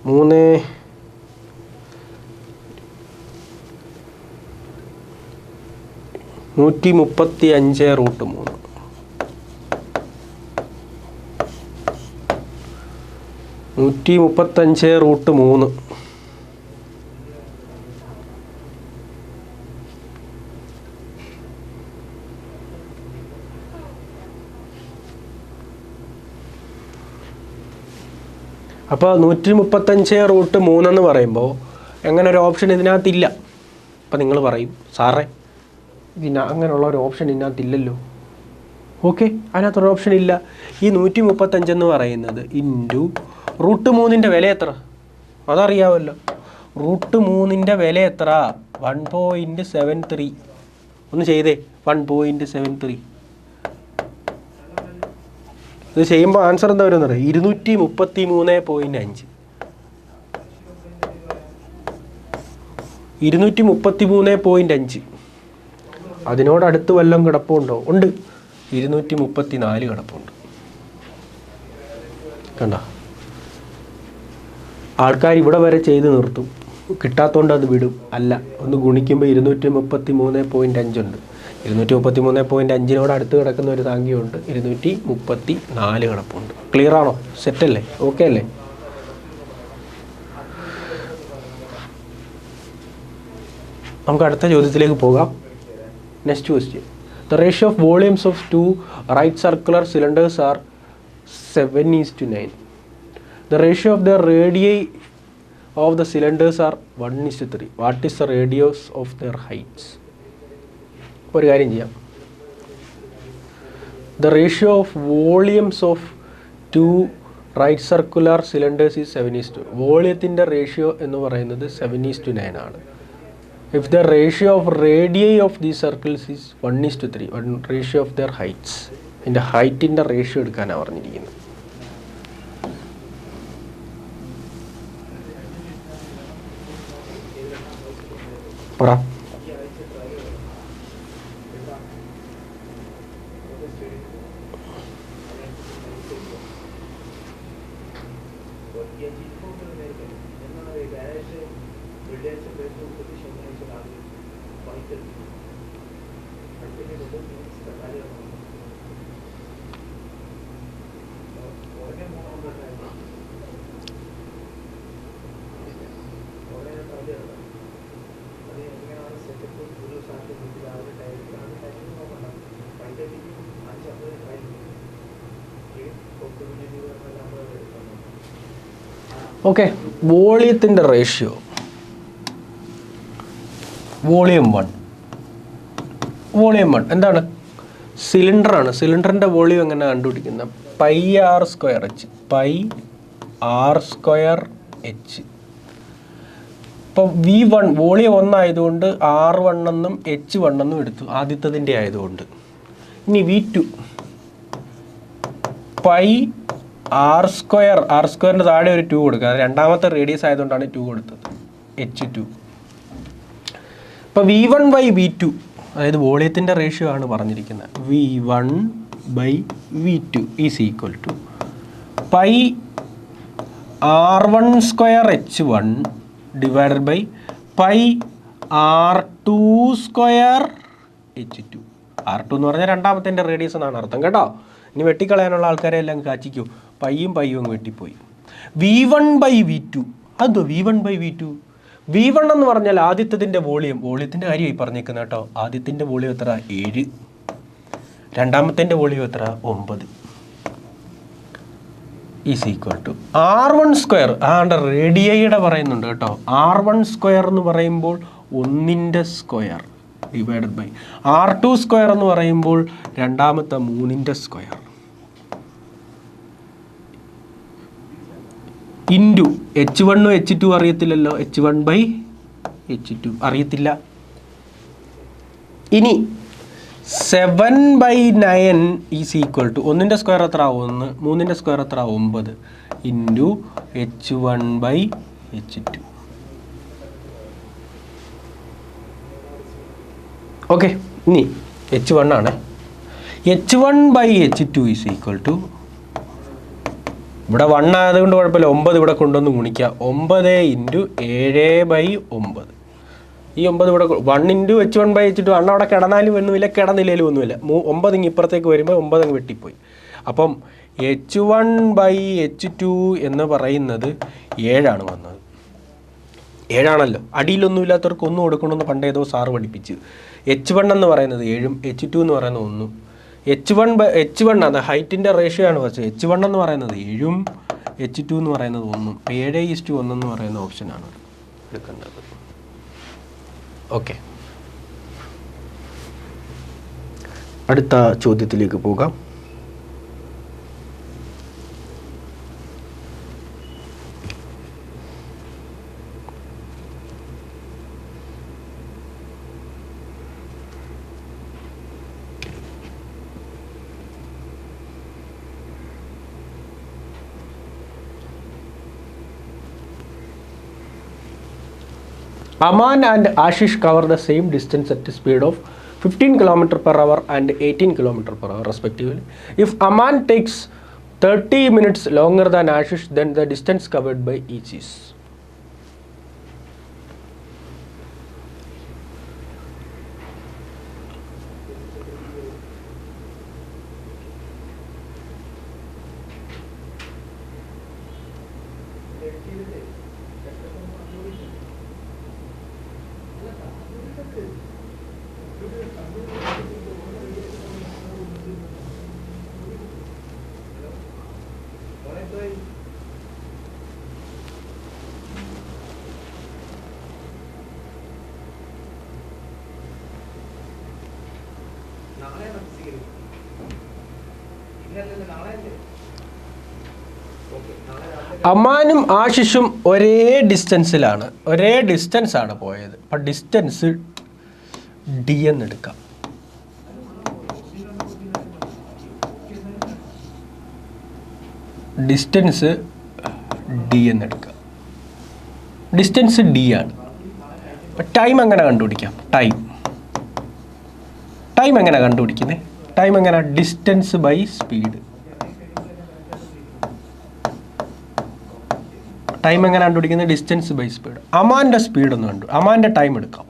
[SPEAKER 1] 3 135 റൂട്ട് 3. 135√3. അപ്പോൾ 135√3 എന്ന് പറയുമ്പോൾ എങ്ങനെ ഒരു ഓപ്ഷൻ ഇതിനകത്തില്ല. അപ്പം നിങ്ങൾ പറയും സാറേ അങ്ങനെയുള്ള ഒരു ഓപ്ഷൻ ഇതിനകത്തില്ലല്ലോ. ഓക്കെ, അതിനകത്തൊരു ഓപ്ഷൻ ഇല്ല. ഈ 135 എന്ന് പറയുന്നത് ഇൻറ്റു √3 വില എത്ര അതറിയാമല്ലോ. √3 വില എത്ര? 1.73. ഒന്ന് ചെയ്തേ, 1.73. ഇത് ചെയ്യുമ്പോൾ ആൻസർ എന്താ വരുമെന്ന് അറിയാം? 233.5. 233.5. അതിനോടടുത്ത് വല്ലതും കിടപ്പുണ്ടോ? ഉണ്ട്, 234 കിടപ്പുണ്ട്. കണ്ട, ആൾക്കാർ ഇവിടെ വരെ ചെയ്ത് നിർത്തും, കിട്ടാത്തതുകൊണ്ട് അത് വിടും. അല്ല, ഒന്ന് ഗുണിക്കുമ്പോൾ 233.5 ഉണ്ട്. 233.5 അടുത്ത് കിടക്കുന്ന ഒരു സംഖ്യയുണ്ട്, 234 കിടപ്പുണ്ട്. ക്ലിയർ ആണോ? സെറ്റല്ലേ? ഓക്കെ അല്ലേ? നമുക്ക് അടുത്ത ചോദ്യത്തിലേക്ക് പോകാം. Next question. The ratio of volumes of two right circular cylinders are 7:9. The ratio of the radii of the cylinders are 1:3. What is the radius of their heights? ഒരു കാര്യം ചെയ്യാം. The ratio of volumes of two right circular cylinders is 7:2. വോളിയത്തിൻ്റെ ratio എന്ന് പറയുന്നത് 7:9 ആണ്. If the ratio of radii of these circles is 1:3, ratio of their heights, അതിൻ്റെ ഹൈറ്റിൻ്റെ റേഷ്യോ എടുക്കാനാണ് പറഞ്ഞിരിക്കുന്നത്. പറ. ഓക്കെ, വോളിയത്തിൻ്റെ റേഷ്യോ വോളിയം 1 എന്താണ്? സിലിണ്ടറാണ്. സിലിണ്ടറിൻ്റെ വോളിയം എങ്ങനെ കണ്ടുപിടിക്കുന്നത്? πr²h. πr²h. ഇപ്പോൾ V1 വോളിയം 1 ആയതുകൊണ്ട് R1 എന്നും H1 എന്നും എടുത്തു, ആദ്യത്തതിൻ്റെ ആയതുകൊണ്ട്. ഇനി V2 r²ൻ്റെ താഴെ ഒരു 2 കൊടുക്കുക. രണ്ടാമത്തെ റേഡിയസ് ആയതുകൊണ്ടാണ് 2 കൊടുത്തത്, H2. ഇപ്പോൾ V1/V2, അതായത് വോളിയത്തിൻ്റെ റേഷ്യോ ആണ് പറഞ്ഞിരിക്കുന്നത്. V1/V2 is equal to πr1²h1 divided by πr2²h2. R2 എന്ന് പറഞ്ഞാൽ രണ്ടാമത്തെ റേഡിയസ് എന്നാണ് അർത്ഥം കേട്ടോ. ഇനി വെട്ടിക്കളയാനുള്ള ആൾക്കാരെ എല്ലാം കാച്ചിക്കൂ. പയ്യും അങ്ങ് വെട്ടിപ്പോയി. V1/V2, അതോ V1/V2? V1 എന്ന് പറഞ്ഞാൽ ആദ്യത്തതിൻ്റെ വോളിയത്തിൻ്റെ കാര്യമായി പറഞ്ഞേക്കുന്നത് കേട്ടോ. ആദ്യത്തിൻ്റെ വോളിയം എത്ര? 7. രണ്ടാമത്തെ വോളിയം എത്ര? 9. Is equal to R1². റേഡിയയുടെ പറയുന്നുണ്ട് കേട്ടോ. R1² എന്ന് പറയുമ്പോൾ 1² ഡിവൈഡഡ് ബൈ R2² എന്ന് പറയുമ്പോൾ രണ്ടാമത്തെ 3² ഇൻറ്റു H1 H2 അറിയത്തില്ലല്ലോ. H1/H2 അറിയത്തില്ല. ഇനി 7/9 ഈസ് ഈക്വൽ ടു 1² എത്ര? 1. 3² എത്ര? 9 ഇൻറ്റു H1/H2. ഓക്കെ, ഇനി H1 ആണ്. H1/H2 ഈസ് ഈക്വൽ ടു, ഇവിടെ 1 ആയതുകൊണ്ട് കുഴപ്പമില്ല, 9 ഇവിടെ കൊണ്ടുവന്ന് ഗുണിക്കുക. 9 ഇൻറ്റു 7/9. ഈ 9 ഇവിടെ 1 ഇൻറ്റു H1/H2. അണ്ണ അവിടെ കിടന്നാലും ഒന്നുമില്ല, കിടന്നില്ലേലും ഒന്നുമില്ല. 9 ഇങ്ങ് ഇപ്പുറത്തേക്ക് വരുമ്പോൾ 9 അങ്ങ് വെട്ടിപ്പോയി. അപ്പം H1/H2 എന്ന് പറയുന്നത് 7 വന്നത്. 7 അടിയിലൊന്നുമില്ലാത്തവർക്ക് 1 കൊടുക്കണമെന്ന് പണ്ടേതോ സാറ് പഠിപ്പിച്ച്. H1 എന്ന് പറയുന്നത് 7, H2 എന്ന് പറയുന്നത് 1. H1 അത് ഹൈറ്റിൻ്റെ റേഷ്യോ ആണ് പക്ഷേ H1 എന്ന് പറയുന്നത് 7, H2 എന്ന് പറയുന്നത് 1. 7:1 എന്ന് പറയുന്ന ഓപ്ഷനാണ് എടുക്കേണ്ടത്. ഓക്കെ, അടുത്ത ചോദ്യത്തിലേക്ക് പോകാം. Aman and Ashish cover the same distance at a speed of 15 km per hour and 18 km per hour respectively. If Aman takes 30 minutes longer than Ashish, then the distance covered by each is. അമാനും ആശിഷും ഒരേ ഡിസ്റ്റൻസ് ആണ് പോയത്. അപ്പം ഡിസ്റ്റൻസ് ഡി എന്നെടുക്കാം. ഡിസ്റ്റൻസ് ഡി എന്നെടുക്കാം. ഡിസ്റ്റൻസ് ഡി ആണ്. ടൈം എങ്ങനെ കണ്ടുപിടിക്കാം? ടൈം എങ്ങനെ കണ്ടുപിടിക്കുന്നത്? ടൈം എങ്ങനെ? Distance by speed. ടൈം എങ്ങനെ കണ്ടുപിടിക്കുന്നത്? Distance by speed. അമാൻ്റെ സ്പീഡ് ഒന്ന് കണ്ടു. അമാൻ്റെ ടൈം എടുക്കാം.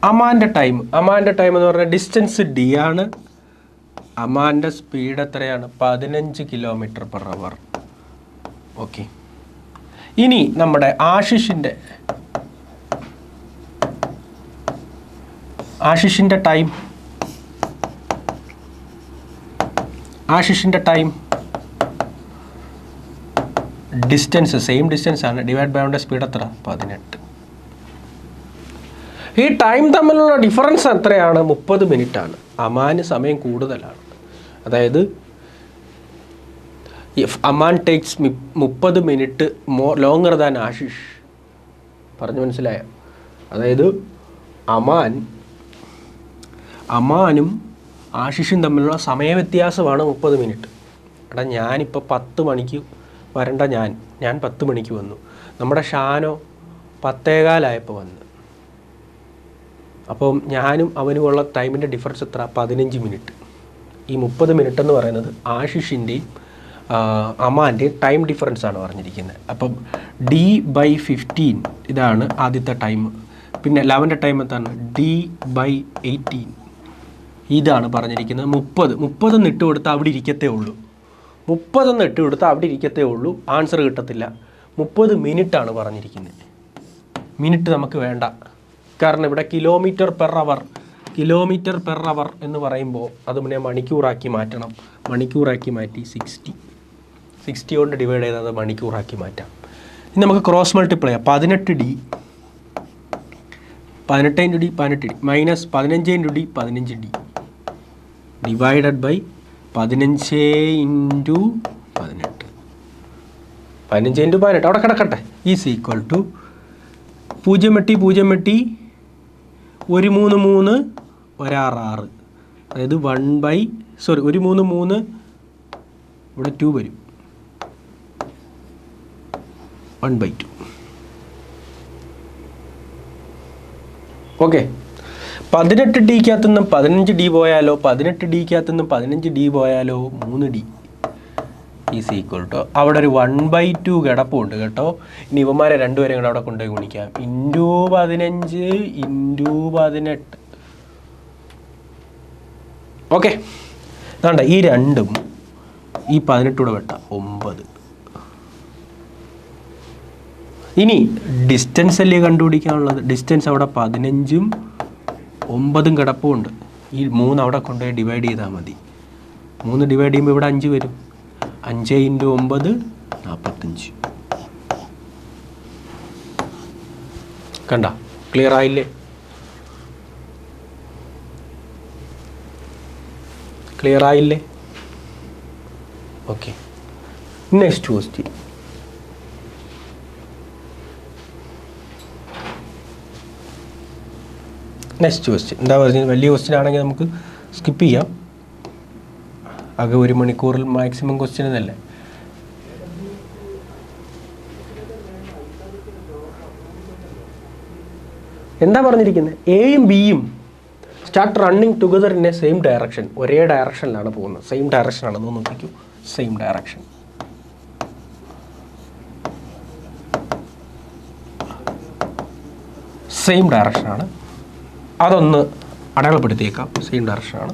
[SPEAKER 1] അമാൻ്റെ ടൈം എന്ന് പറഞ്ഞാൽ ഡിസ്റ്റൻസ് ഡി ആണ്. അമാൻ്റെ സ്പീഡ് എത്രയാണ്? 15 km/h. ഓക്കെ, ഇനി നമ്മുടെ ആശിഷിൻ്റെ ടൈം ഡിസ്റ്റൻസ് സെയിം ഡിസ്റ്റൻസ് ആണ്, ഡിവൈഡ് ബൈ അവൻ്റെ സ്പീഡ് എത്ര? 18. ഈ ടൈം തമ്മിലുള്ള ഡിഫറൻസ് എത്രയാണ്? 30 മിനിറ്റ് ആണ്. അമാന് സമയം കൂടുതലാണ്. അതായത് if Aman takes 30 minute longer than Ashish. പറഞ്ഞു മനസ്സിലായോ? അതായത് അമാനും ആശിഷും തമ്മിലുള്ള സമയ വ്യത്യാസമാണ് 30 മിനിറ്റ്. എടാ, ഞാനിപ്പോൾ 10 മണിക്ക് വരേണ്ട ഞാൻ 10 മണിക്ക് വന്നു. നമ്മുടെ ഷാനോ 10:15 വന്നു. അപ്പം ഞാനും അവനുമുള്ള ടൈമിൻ്റെ ഡിഫറൻസ് എത്ര? 15 മിനിറ്റ്. ഈ 30 മിനിറ്റ് എന്ന് പറയുന്നത് ആശിഷിൻ്റെയും അമാൻ്റെയും ടൈം ഡിഫറൻസ് ആണ് പറഞ്ഞിരിക്കുന്നത്. അപ്പം D/15 ഇതാണ് ആദ്യത്തെ ടൈം. പിന്നെ 11ൻ്റെ ടൈം എന്താണ്? D/18 ഇതാണ് പറഞ്ഞിരിക്കുന്നത്. 30 ഇട്ട് കൊടുത്താൽ അവിടെ ഇരിക്കത്തേ ഉള്ളൂ. ആൻസർ കിട്ടത്തില്ല. 30 മിനിറ്റാണ് പറഞ്ഞിരിക്കുന്നത്. മിനിറ്റ് നമുക്ക് വേണ്ട, കാരണം ഇവിടെ കിലോമീറ്റർ പെർ അവർ എന്ന് പറയുമ്പോൾ അത് പിന്നെ മണിക്കൂറാക്കി മാറ്റണം. മണിക്കൂറാക്കി മാറ്റി 60 കൊണ്ട് ഡിവൈഡ് ചെയ്തത് മണിക്കൂറാക്കി മാറ്റാം. ഇനി നമുക്ക് ക്രോസ് മൾട്ടിപ്ലൈ ചെയ്യാം. 18D minus 15D divided by 15×18. 15×18 അവിടെ കിടക്കട്ടെ. ഈസ് ഈക്വൽ ടു 0 വെട്ടി 1 3 1 6 അതായത് 1 3 3 ഇവിടെ 2 വരും. 1/2. ഓക്കെ, 18Dക്കകത്തുനിന്നും 15D പോയാലോ, 18Dക്കകത്തുനിന്നും 15D പോയാലോ 3D ഈസ് ഈക്വൽ ടു അവിടെ ഒരു 1/2 കിടപ്പുണ്ട് കേട്ടോ. ഇനി ഇവന്മാരെ രണ്ടുപേരും കൂടെ അവിടെ കൊണ്ടുപോയി ഗുണിക്കാം. ×15 × 18. ഓക്കെ, അതുകൊണ്ട് ഈ 2ഉം ഈ 18 കൂടെ വെട്ടാം 9. ഇനി ഡിസ്റ്റൻസ് അല്ലേ കണ്ടുപിടിക്കാനുള്ളത്. ഡിസ്റ്റൻസ് അവിടെ 15ഉം 9ഉം കിടപ്പുണ്ട്. ഈ 3 അവിടെ കൊണ്ടുപോയി ഡിവൈഡ് ചെയ്താൽ മതി. 3 ഡിവൈഡ് ചെയ്യുമ്പോൾ ഇവിടെ 5 വരും. 5 × 9 45. കണ്ട, ക്ലിയർ ആയില്ലേ? ക്ലിയർ ആയില്ലേ? Okay, next question. എന്താ പറഞ്ഞത്? വലിയ ക്വസ്റ്റ്യൻ ആണെങ്കിൽ നമുക്ക് സ്കിപ്പ് ചെയ്യാം. ആകെ 1 മണിക്കൂറിൽ മാക്സിമം ക്വസ്റ്റ്യൻ എന്നല്ലേ. എന്താ പറഞ്ഞിരിക്കുന്നത്? എയും ബിയും start running together in a same direction. ഒരേ ഡയറക്ഷനിലാണ് പോകുന്നത്. സെയിം ഡയറക്ഷനാണെന്ന് നോക്കിക്കൂ. Same direction. സെയിം ഡയറക്ഷനാണ്. അതൊന്ന് അടയാളപ്പെടുത്തിയേക്കാം. സെയിം ഡയറക്ഷനാണ്.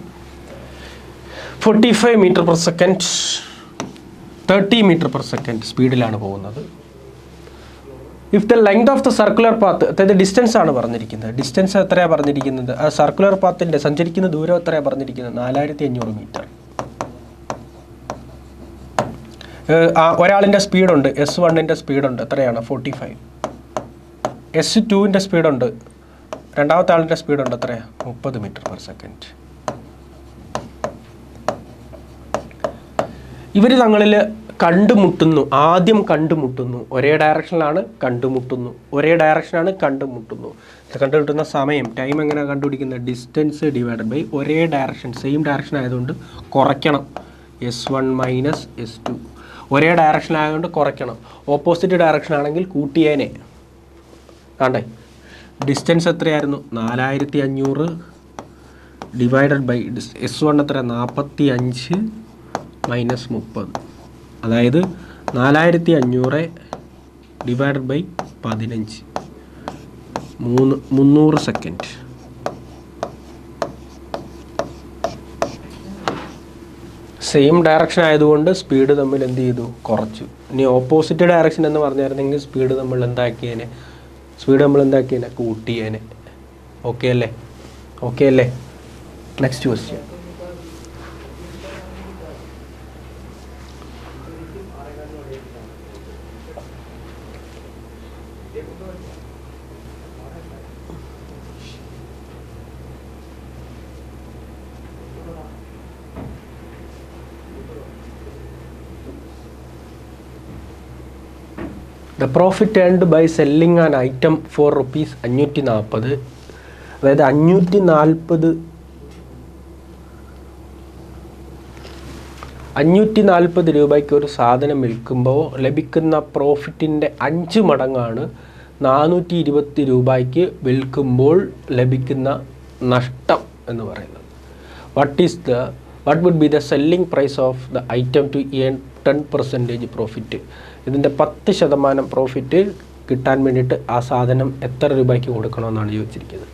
[SPEAKER 1] 45 metre per second, 30 metre per second സ്പീഡിലാണ് പോകുന്നത്. If the length of the circular path, അതായത് ഡിസ്റ്റൻസ് ആണ് പറഞ്ഞിരിക്കുന്നത്. ഡിസ്റ്റൻസ് എത്രയാണ് പറഞ്ഞിരിക്കുന്നത്? ആ സർക്കുലർ പാത്തിൻ്റെ സഞ്ചരിക്കുന്ന ദൂരം എത്രയാണ് പറഞ്ഞിരിക്കുന്നത്? 4500 മീറ്റർ. ഒരാളിൻ്റെ സ്പീഡുണ്ട്, S1ൻ്റെ സ്പീഡുണ്ട്, എത്രയാണ്? 45. S2ൻ്റെ സ്പീഡുണ്ട്, രണ്ടാമത്തെ ആളിൻ്റെ സ്പീഡുണ്ട്, എത്രയാണ്? 30 മീറ്റർ പെർ സെക്കൻഡ്. ഇവർ തങ്ങളിൽ കണ്ടുമുട്ടുന്നു. ആദ്യം കണ്ടുമുട്ടുന്നു. ഒരേ ഡയറക്ഷനിലാണ് കണ്ടുമുട്ടുന്നു. കണ്ടുമുട്ടുന്ന സമയം, ടൈം എങ്ങനെയാണ് കണ്ടുപിടിക്കുന്നത്? ഡിസ്റ്റൻസ് ഡിവൈഡഡ് ബൈ ഒരേ ഡയറക്ഷൻ. സെയിം ഡയറക്ഷൻ ആയതുകൊണ്ട് കുറയ്ക്കണം. S1 minus S2. ഒരേ ഡയറക്ഷൻ ആയതുകൊണ്ട് കുറയ്ക്കണം. ഓപ്പോസിറ്റ് ഡയറക്ഷൻ ആണെങ്കിൽ കൂട്ടിയേനെ. കണ്ടേ, ഡിസ്റ്റൻസ് എത്രയായിരുന്നു? 4500 ഡിവൈഡഡ് ബൈ S1 എത്ര? 45 മൈനസ് 30. അതായത് 4500 divided by 15, 300 second. Same direction ആയതുകൊണ്ട് സ്പീഡ് തമ്മിൽ എന്ത് ചെയ്തു? കുറച്ചു. ഇനി ഓപ്പോസിറ്റ് ഡയറക്ഷൻ എന്ന് പറഞ്ഞായിരുന്നെങ്കിൽ സ്പീഡ് നമ്മൾ എന്താക്കിയേനെ? കൂട്ടിയേനെ. ഓക്കെ അല്ലേ? Next question. The profit earned by selling an item for rupees 540, അതായത് 540 രൂപയ്ക്ക് ഒരു സാധനം വിൽക്കുമ്പോൾ ലഭിക്കുന്ന പ്രോഫിറ്റിൻ്റെ 5 മടങ്ങാണ് 420 രൂപയ്ക്ക് വിൽക്കുമ്പോൾ ലഭിക്കുന്ന നഷ്ടം എന്ന് പറയുന്നത്. What would be the selling price of the item to earn 10% profit? ഇതിൻ്റെ 10% പ്രോഫിറ്റ് കിട്ടാൻ വേണ്ടിയിട്ട് ആ സാധനം എത്ര രൂപയ്ക്ക് കൊടുക്കണമെന്നാണ് ചോദിച്ചിരിക്കുന്നത്.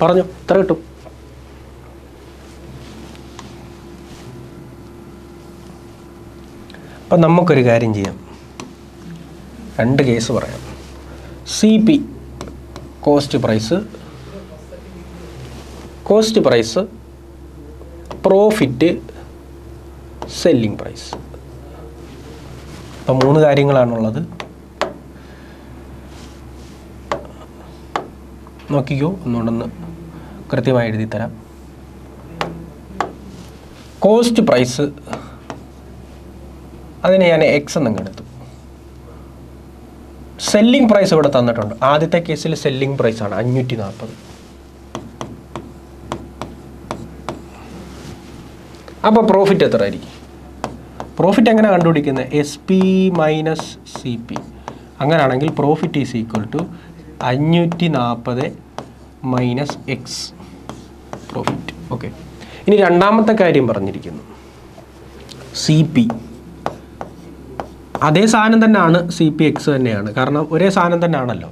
[SPEAKER 1] പറഞ്ഞു, എത്ര കിട്ടും? അപ്പം നമുക്കൊരു കാര്യം ചെയ്യാം. 2 കേസ് പറയാം. CP cost price, cost price, profit, selling price. അപ്പം 3 കാര്യങ്ങളാണുള്ളത്. നോക്കിക്കോ, ഒന്നുകൊണ്ടൊന്ന് കൃത്യമായി എഴുതി തരാം. കോസ്റ്റ് പ്രൈസ്, അതിനെ ഞാൻ എക്സ് എന്നങ്ങ് എടുത്തു. സെല്ലിംഗ് പ്രൈസ് ഇവിടെ തന്നിട്ടുണ്ട്. ആദ്യത്തെ കേസിൽ സെല്ലിംഗ് പ്രൈസാണ് 540. അപ്പോൾ പ്രോഫിറ്റ് എത്ര ആയിരിക്കും? പ്രോഫിറ്റ് എങ്ങനെ കണ്ടുപിടിക്കുന്നത്? S P minus C P. അങ്ങനെയാണെങ്കിൽ profit is equal to 540 minus x profit. Okay, ഇനി രണ്ടാമത്തെ കാര്യം പറഞ്ഞിരിക്കുന്നു, സി പി. അതേ സാധനം തന്നെയാണ്, സി പി എക്സ് തന്നെയാണ്, കാരണം ഒരേ സാധനം തന്നെ ആണല്ലോ.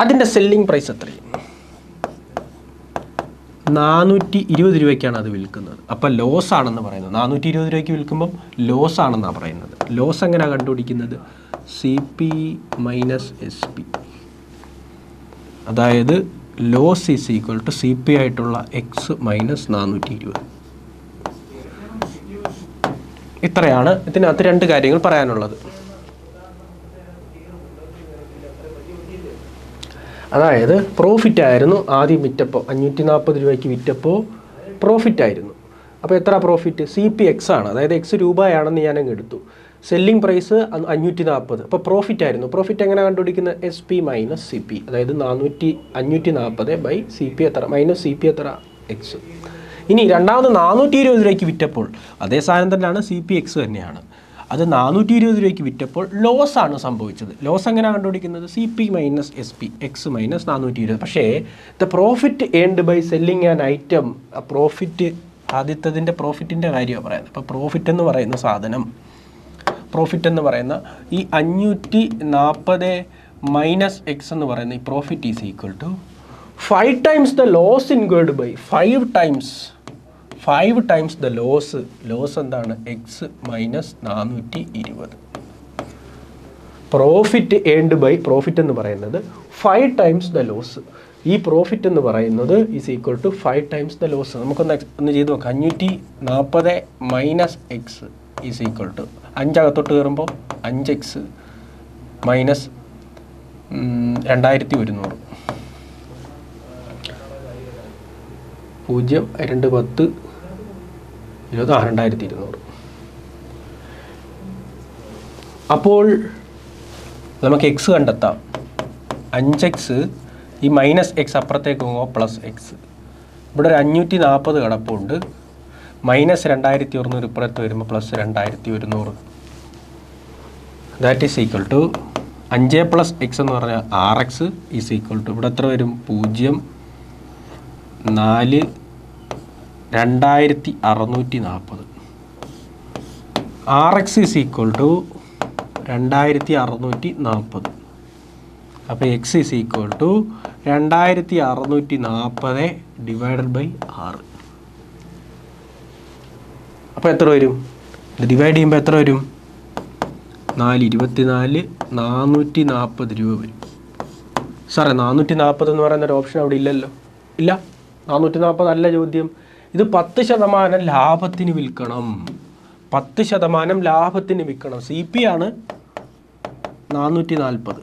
[SPEAKER 1] അതിൻ്റെ സെല്ലിംഗ് പ്രൈസ് എത്രയും? 420 രൂപയ്ക്കാണ് അത് വിൽക്കുന്നത്. അപ്പം ലോസ് ആണെന്ന് പറയുന്നത്. 420 രൂപയ്ക്ക് വിൽക്കുമ്പം ലോസ് ആണെന്നാണ് പറയുന്നത്. ലോസ് എങ്ങനെയാണ് കണ്ടുപിടിക്കുന്നത്? C P minus S P. അതായത് loss is equal to C P ആയിട്ടുള്ള എക്സ് മൈനസ് 420. ഇത്രയാണ് ഇതിനകത്ത് 2 കാര്യങ്ങൾ പറയാനുള്ളത്. അതായത് പ്രോഫിറ്റ് ആയിരുന്നു ആദ്യം വിറ്റപ്പോൾ, 540 രൂപയ്ക്ക് വിറ്റപ്പോൾ പ്രോഫിറ്റ് ആയിരുന്നു. അപ്പോൾ എത്ര പ്രോഫിറ്റ്? സി പി എക്സ് ആണ്, അതായത് എക്സ് രൂപയാണെന്ന് ഞാനങ്ങ് എടുത്തു. Selling price 540. അപ്പോൾ പ്രോഫിറ്റ് ആയിരുന്നു. പ്രോഫിറ്റ് എങ്ങനെ കണ്ടുപിടിക്കുന്നത്? S P minus C P. അതായത് 540 ബൈ സി പി എത്ര? മൈനസ് സി പി എത്ര? എക്സ്. ഇനി രണ്ടാമത് 420 രൂപയ്ക്ക് വിറ്റപ്പോൾ അതേ സാധനം തന്നെയാണ്, സി പി എക്സ് തന്നെയാണ്. അത് 420 രൂപയ്ക്ക് വിറ്റപ്പോൾ ലോസ് ആണ് സംഭവിച്ചത്. ലോസ് എങ്ങനെയാണ് കണ്ടുപിടിക്കുന്നത്? C P minus S P, x minus 420. പക്ഷേ the profit earned by selling an item, profit ആദ്യത്തതിൻ്റെ പ്രോഫിറ്റിൻ്റെ കാര്യമാണ് പറയുന്നത്. അപ്പോൾ പ്രോഫിറ്റ് എന്ന് പറയുന്ന സാധനം, പ്രോഫിറ്റ് എന്ന് പറയുന്ന ഈ 540 മൈനസ് എക്സ് എന്ന് പറയുന്ന ഈ profit is equal to 5 times the loss incurred by 5 times the loss. Loss എന്താണ്? X minus 420. Profit earned by, profit എന്ന് പറയുന്നത് 5 ടൈംസ് ദ ലോസ്. ഈ പ്രോഫിറ്റ് എന്ന് പറയുന്നത് is equal to 5 times the loss. നമുക്കൊന്ന് ചെയ്ത് നോക്കാം. 540 minus x is equal to 5 അകത്തോട്ട് കയറുമ്പോൾ 5x മൈനസ് 2100. 0 2 10 20 2200. അപ്പോൾ നമുക്ക് എക്സ് കണ്ടെത്താം. 5x ഈ മൈനസ് എക്സ് അപ്പുറത്തേക്ക് പോകുമ്പോൾ പ്ലസ് എക്സ്. ഇവിടെ ഒരു 540 കിടപ്പുണ്ട്. മൈനസ് 2100 ഇപ്പുറത്ത് വരുമ്പോൾ plus 2100. That is equal to 5 plus x എന്ന് പറഞ്ഞാൽ 6x ഈസ് ഈക്വൽ ടു ഇവിടെ എത്ര വരും? 0 4 2640. 6x is equal to 2640. അപ്പോൾ x is equal to 2640 divided by 6. അപ്പോൾ എത്ര വരും? ഇത് ഡിവൈഡ് ചെയ്യുമ്പോൾ എത്ര വരും? 4 24 440 രൂപ വരും. സാറേ 440 എന്ന് പറയുന്നൊരു ഓപ്ഷൻ അവിടെ ഇല്ലല്ലോ. ഇല്ല, 440 അല്ല ചോദ്യം. ഇത് 10% ലാഭത്തിന് വിൽക്കണം. 10% ലാഭത്തിന് വിൽക്കണം. സി പി ആണ് 440.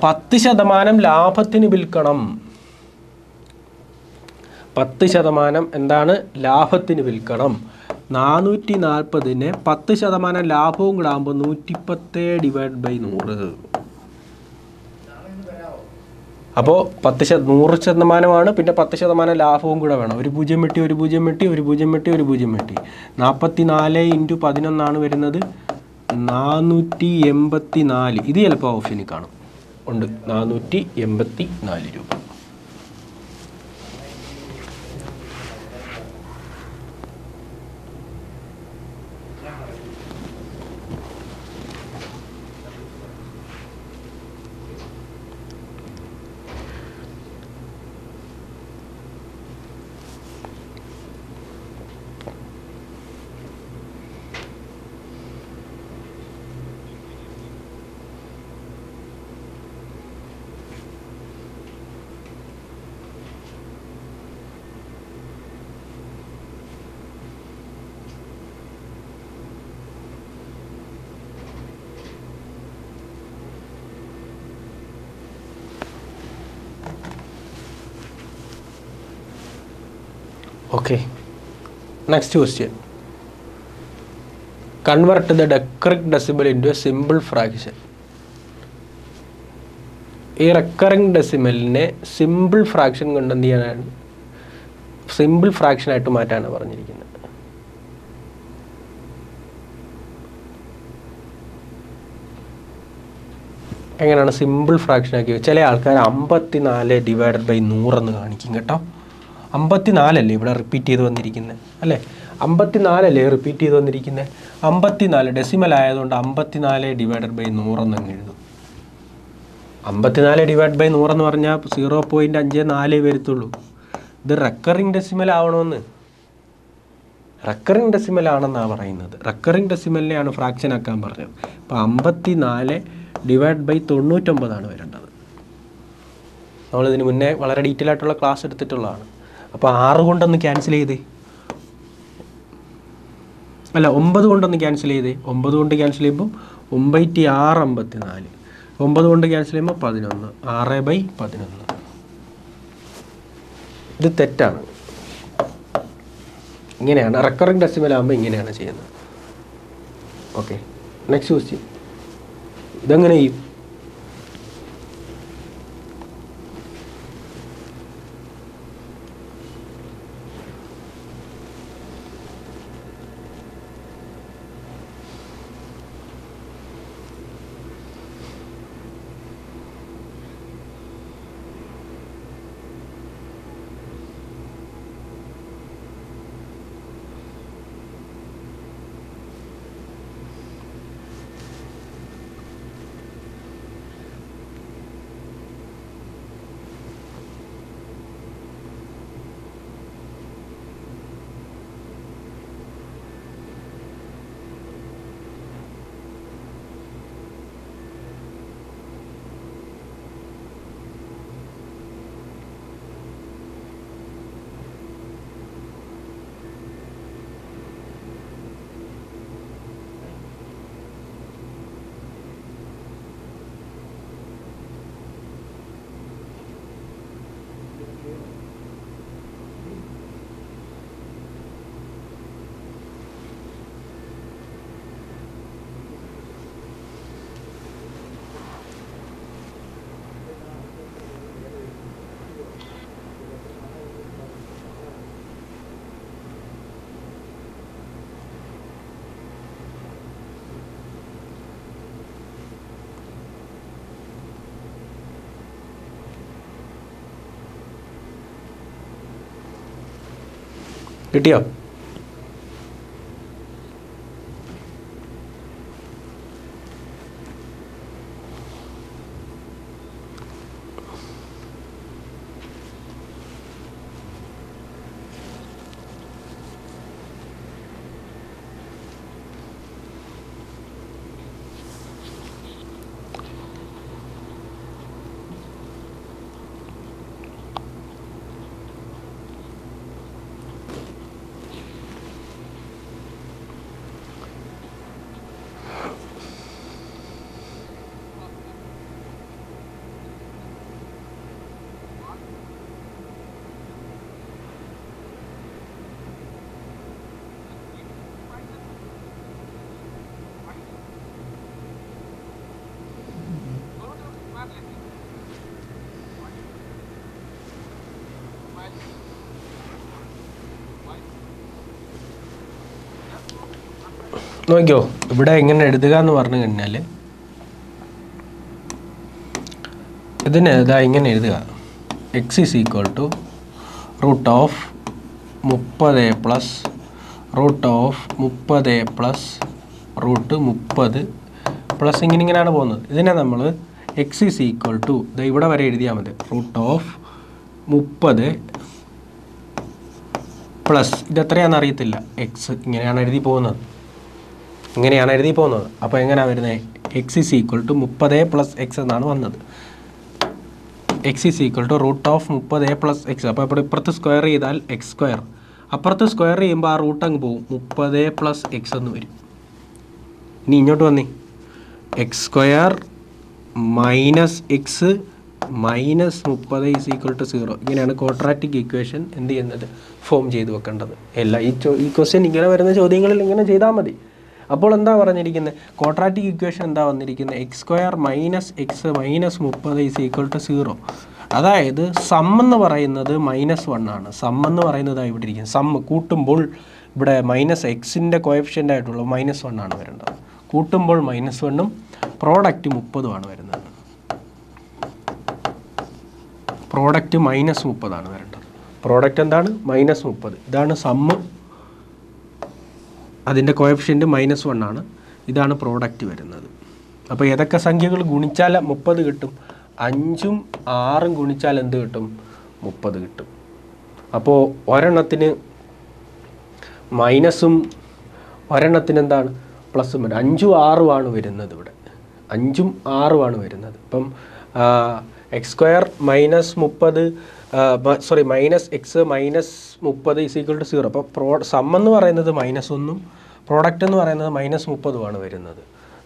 [SPEAKER 1] 10% ലാഭത്തിന് വിൽക്കണം. 10% എന്താണ്? ലാഭത്തിന് വിൽക്കണം. 440-നെ 10% ലാഭവും കൂടെ ആകുമ്പോൾ 110 ഡിവൈഡ് ബൈ 100. അപ്പോൾ 100% പിന്നെ 10% ലാഭവും കൂടെ വേണം. ഒരു 0 വെട്ടി 1 0 വെട്ടി 1 0 വെട്ടി 1 0 വെട്ടി 44 × 11 വരുന്നത് 484. ഇത് ചിലപ്പോൾ ഓപ്ഷനിൽ കാണും. ഉണ്ട് 484 രൂപ. Okay, next question. Convert the recurring decimal into A simple fraction. ഈ റെക്കറിംഗ് ഡെസിമലിനെ സിമ്പിൾ ഫ്രാക്ഷൻ കൊണ്ട് എന്ത് ചെയ്യാനാണ്, സിമ്പിൾ ഫ്രാക്ഷനായിട്ട് മാറ്റാനാണ് പറഞ്ഞിരിക്കുന്നത്. എങ്ങനെയാണ് സിമ്പിൾ ഫ്രാക്ഷനാക്കി? ചില ആൾക്കാർ 54/100 എന്ന് കാണിക്കും കേട്ടോ. 54 ഇവിടെ റിപ്പീറ്റ് ചെയ്ത് വന്നിരിക്കുന്നത് അല്ലേ? 54 റിപ്പീറ്റ് ചെയ്ത് വന്നിരിക്കുന്നത്. 54 ഡെസിമൽ ആയതുകൊണ്ട് 54/100 എന്നങ്ങ് എഴുതും. 54/100 എന്ന് പറഞ്ഞാൽ 0.54 വരത്തുള്ളൂ. ഇത് റെക്കറിംഗ് ഡെസിമൽ ആവണമെന്ന്, റെക്കറിംഗ് ഡെസിമൽ ആണെന്നാണ് പറയുന്നത്. റെക്കറിംഗ് ഡെസിമലിനെയാണ് ഫ്രാക്ഷൻ ആക്കാൻ പറഞ്ഞത്. അപ്പോൾ 54/99 വരേണ്ടത്. നമ്മളിതിന് മുന്നേ വളരെ ഡീറ്റെയിൽ ആയിട്ടുള്ള ക്ലാസ് എടുത്തിട്ടുള്ളതാണ്. അപ്പോൾ 6 കൊണ്ടൊന്ന് ക്യാൻസൽ ചെയ്തേ, അല്ല 9 കൊണ്ടൊന്ന് ക്യാൻസൽ ചെയ്തേ. 9 കൊണ്ട് ക്യാൻസൽ ചെയ്യുമ്പോൾ 9/6 54. 9 കൊണ്ട് ക്യാൻസൽ ചെയ്യുമ്പോൾ 11. 6/11. ഇത് തെറ്റാണ്. ഇങ്ങനെയാണ് റെക്കറിംഗ് ഡെസിമൽ ആകുമ്പോൾ ഇങ്ങനെയാണ് ചെയ്യുന്നത്. Okay, next question. ഇതെങ്ങനെ ചെയ്യും? കിട്ടിയോ? നോക്കിയോ, ഇവിടെ എങ്ങനെ എഴുതുക എന്ന് പറഞ്ഞു കഴിഞ്ഞാൽ ഇതിന് ഇതാ ഇങ്ങനെ എഴുതുക. x = √30 + √30 പ്ലസ് ഇങ്ങനെയാണ് പോകുന്നത്. ഇതിനെ നമ്മൾ x = ഇവിടെ വരെ എഴുതിയാൽ മതി. √30 പ്ലസ് ഇതെത്രയാണെന്ന് അറിയത്തില്ല, എക്സ് ഇങ്ങനെയാണ് എഴുതി പോകുന്നത്. അപ്പോൾ എങ്ങനെയാണ് വരുന്നത്? x = 30 + x എന്നാണ് വന്നത്. x = √30 + x. അപ്പോൾ ഇപ്പോൾ ഇപ്പുറത്ത് സ്ക്വയർ ചെയ്താൽ x². അപ്പുറത്ത് സ്ക്വയർ ചെയ്യുമ്പോൾ ആ റൂട്ട് അങ്ങ് പോകും, 30 + x എന്ന് വരും. ഇനി ഇങ്ങോട്ട് വന്നേ, x² - x minus 30 is equal to 0. ഇങ്ങനെയാണ് ക്വാഡ്രാറ്റിക് ഇക്വേഷൻ എന്ത് ചെയ്യുന്നത്, ഫോം ചെയ്ത് വെക്കേണ്ടത്. ഈ ക്വസ്റ്റ്യൻ ഇങ്ങനെ വരുന്ന ചോദ്യങ്ങളിൽ ഇങ്ങനെ ചെയ്താൽ മതി. അപ്പോൾ എന്താ പറഞ്ഞിരിക്കുന്നത്, ക്വാഡ്രാറ്റിക് ഇക്വേഷൻ എന്താ വന്നിരിക്കുന്നത്, x² minus x minus 30 is equal to 0. അതായത് സം എന്ന് പറയുന്നത് -1 ആണ്. സം എന്ന് പറയുന്നത് ഇവിടെ ഇരിക്കുന്നത്. സം കൂട്ടുമ്പോൾ ഇവിടെ മൈനസ് എക്സിൻ്റെ കോഎഫിഷ്യൻ്റ് ആയിട്ടുള്ള -1 ആണ് വരേണ്ടത്. കൂട്ടുമ്പോൾ -1ഉം പ്രോഡക്റ്റ് 30 ആണ് വരുന്നത്. പ്രോഡക്റ്റ് -30 ആണ് വരേണ്ടത്. പ്രോഡക്റ്റ് എന്താണ്, -30. ഇതാണ് സമ്മ്, അതിൻ്റെ കോഎഫിഷ്യൻ്റ് -1 ആണ്. ഇതാണ് പ്രോഡക്റ്റ് വരുന്നത്. അപ്പോൾ ഏതൊക്കെ സംഖ്യകൾ ഗുണിച്ചാൽ 30 കിട്ടും, 5ഉം 6ഉം ഗുണിച്ചാൽ എന്ത് കിട്ടും, 30 കിട്ടും. അപ്പോൾ ഒരെണ്ണത്തിന് മൈനസും ഒരെണ്ണത്തിന് എന്താണ് പ്ലസും വരും. 5ഉം 6ഉം ആണ് വരുന്നത് ഇവിടെ, 5ഉം 6ഉം ആണ് വരുന്നത്. ഇപ്പം x² minus 30 minus x minus 30 is equal to 0. അപ്പോൾ സം എന്ന് പറയുന്നത് -1ഉം പ്രോഡക്റ്റ് എന്ന് പറയുന്നത് -30ഉം ആണ് വരുന്നത്.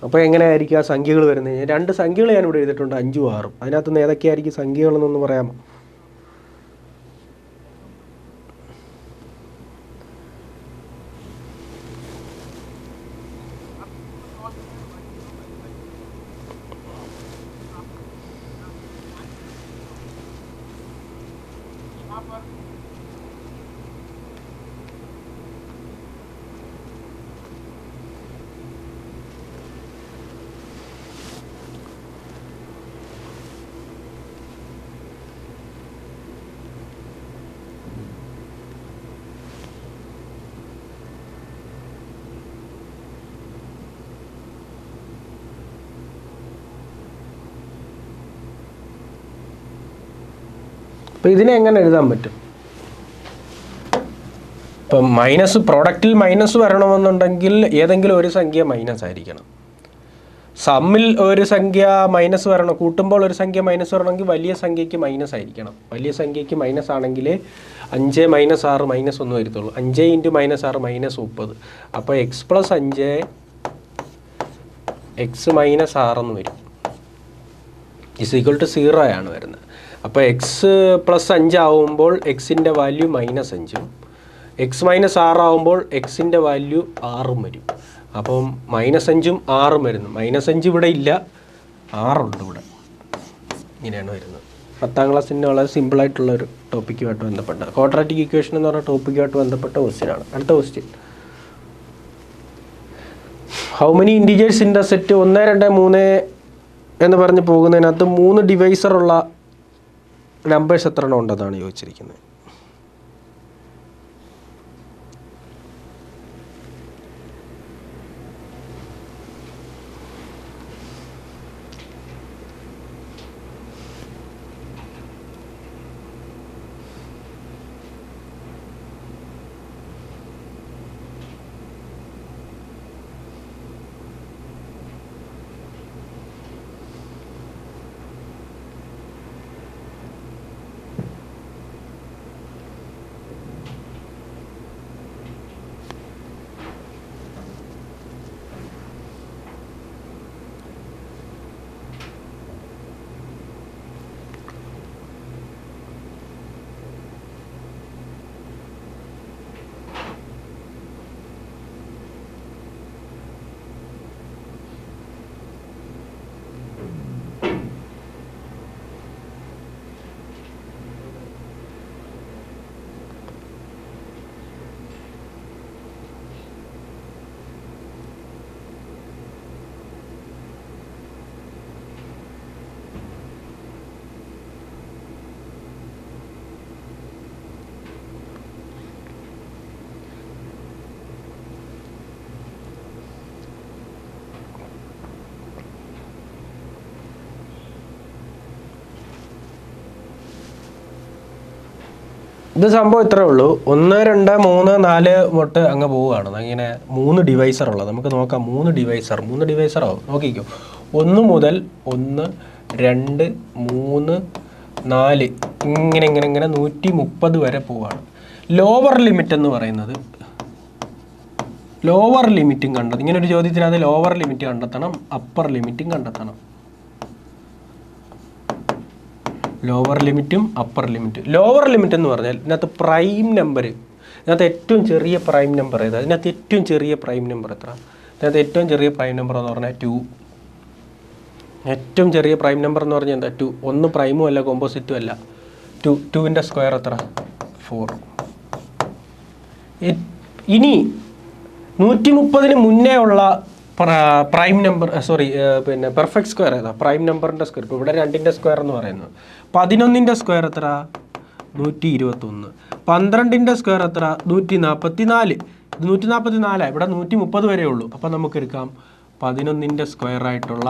[SPEAKER 1] അപ്പോൾ എങ്ങനെയായിരിക്കും ആ സംഖ്യകൾ വരുന്നത്? 2 സംഖ്യകൾ ഞാനിവിടെ എഴുതിയിട്ടുണ്ട്, 5ഉം 6ഉം. അതിനകത്തുനിന്ന് ഏതൊക്കെയായിരിക്കും സംഖ്യകളെന്നൊന്ന് പറയാമോ? അപ്പോൾ ഇതിനെ എങ്ങനെ എഴുതാൻ പറ്റും? ഇപ്പം പ്രോഡക്റ്റിൽ മൈനസ് വരണമെന്നുണ്ടെങ്കിൽ ഏതെങ്കിലും ഒരു സംഖ്യ മൈനസ് ആയിരിക്കണം. സമ്മിൽ ഒരു സംഖ്യ മൈനസ് വരണം, കൂട്ടുമ്പോൾ ഒരു സംഖ്യ മൈനസ് വരണമെങ്കിൽ വലിയ സംഖ്യയ്ക്ക് മൈനസ് ആയിരിക്കണം. വലിയ സംഖ്യയ്ക്ക് മൈനസ് ആണെങ്കിൽ 5 - 6 -1 വരത്തുള്ളൂ. 5 × -6 -30. അപ്പോൾ x + 5 x - 6 എന്ന് വരും. ഇസ് ഈക്വൽ ടു 0 ആണ് വരുന്നത്. അപ്പോൾ x + 5 ആവുമ്പോൾ എക്സിൻ്റെ വാല്യൂ -5ഉം x - 6 ആവുമ്പോൾ എക്സിൻ്റെ വാല്യൂ 6ഉം വരും. അപ്പം -5ഉം 6ഉം വരുന്നു. -5 ഇവിടെ ഇല്ല, 6 ഉണ്ട് ഇവിടെ. ഇങ്ങനെയാണ് വരുന്നത്. 10ാം ക്ലാസ്സിൻ്റെ വളരെ സിമ്പിളായിട്ടുള്ളൊരു ടോപ്പിക്കുമായിട്ട് ബന്ധപ്പെട്ട ക്വാഡ്രാറ്റിക് ഇക്വേഷൻ എന്ന് പറഞ്ഞ ടോപ്പിക്കുമായിട്ട് ബന്ധപ്പെട്ട ക്വസ്റ്റ്യനാണ്. അടുത്ത question, how many integers in the set 1 2 3 എന്ന് പറഞ്ഞ് പോകുന്നതിനകത്ത് 3 ഡിവൈസറുള്ള നമ്പേഴ്സ് എത്ര എണ്ണം ഉണ്ടെന്നാണ് ചോദിച്ചിരിക്കുന്നത്. ഇത് സംഭവം ഇത്രേ ഉള്ളൂ. 1 2 3 4 തൊട്ട് അങ്ങ് പോവുകയാണ്. അങ്ങനെ 3 ഡിവൈസർ ഉള്ളത് നമുക്ക് നോക്കാം. 3 ഡിവൈസർ ആവും. നോക്കിക്കോ, 1 മുതൽ 1 2 3 4 ഇങ്ങനെ 130 വരെ പോവാണ്. ലോവർ ലിമിറ്റ് എന്ന് പറയുന്നത്, ലോവർ ലിമിറ്റും കണ്ടെത്തും. ഇങ്ങനെ ഒരു ചോദ്യത്തിനകത്ത് ലോവർ ലിമിറ്റ് കണ്ടെത്തണം, അപ്പർ ലിമിറ്റും കണ്ടെത്തണം. ലോവർ ലിമിറ്റും അപ്പർ ലിമിറ്റും. ലോവർ ലിമിറ്റ് എന്ന് പറഞ്ഞാൽ ഇതിനകത്ത് പ്രൈം നമ്പർ, ഇതിനകത്ത് ഏറ്റവും ചെറിയ പ്രൈം നമ്പർ ഏതാ? ഇതിനകത്ത് ഏറ്റവും ചെറിയ പ്രൈം നമ്പർ എത്ര? ഇതിനകത്ത് ഏറ്റവും ചെറിയ പ്രൈം നമ്പർ എന്ന് പറഞ്ഞാൽ 2. ഏറ്റവും ചെറിയ പ്രൈം നമ്പർ എന്ന് പറഞ്ഞാൽ എന്താ? 2. ഒന്ന് പ്രൈമും അല്ല കോമ്പോസിറ്റും അല്ല. 2ൻ്റെ സ്ക്വയർ എത്ര? 4. ഇനി 130 മുന്നേ ഉള്ള പ്രൈം നമ്പർ, പിന്നെ പെർഫെക്റ്റ് സ്ക്വയർ ഏതാ? പ്രൈം നമ്പറിൻ്റെ സ്ക്വയർ. ഇപ്പോൾ ഇവിടെ 2ൻ്റെ സ്ക്വയർ എന്ന് പറയുന്നത് 11ൻ്റെ സ്ക്വയർ എത്ര? 121. 12ൻ്റെ സ്ക്വയർ എത്ര? 144. ഇത് 144, ഇവിടെ 130 വരെ ഉള്ളൂ. അപ്പം നമുക്ക് എടുക്കാം 11ൻ്റെ സ്ക്വയർ ആയിട്ടുള്ള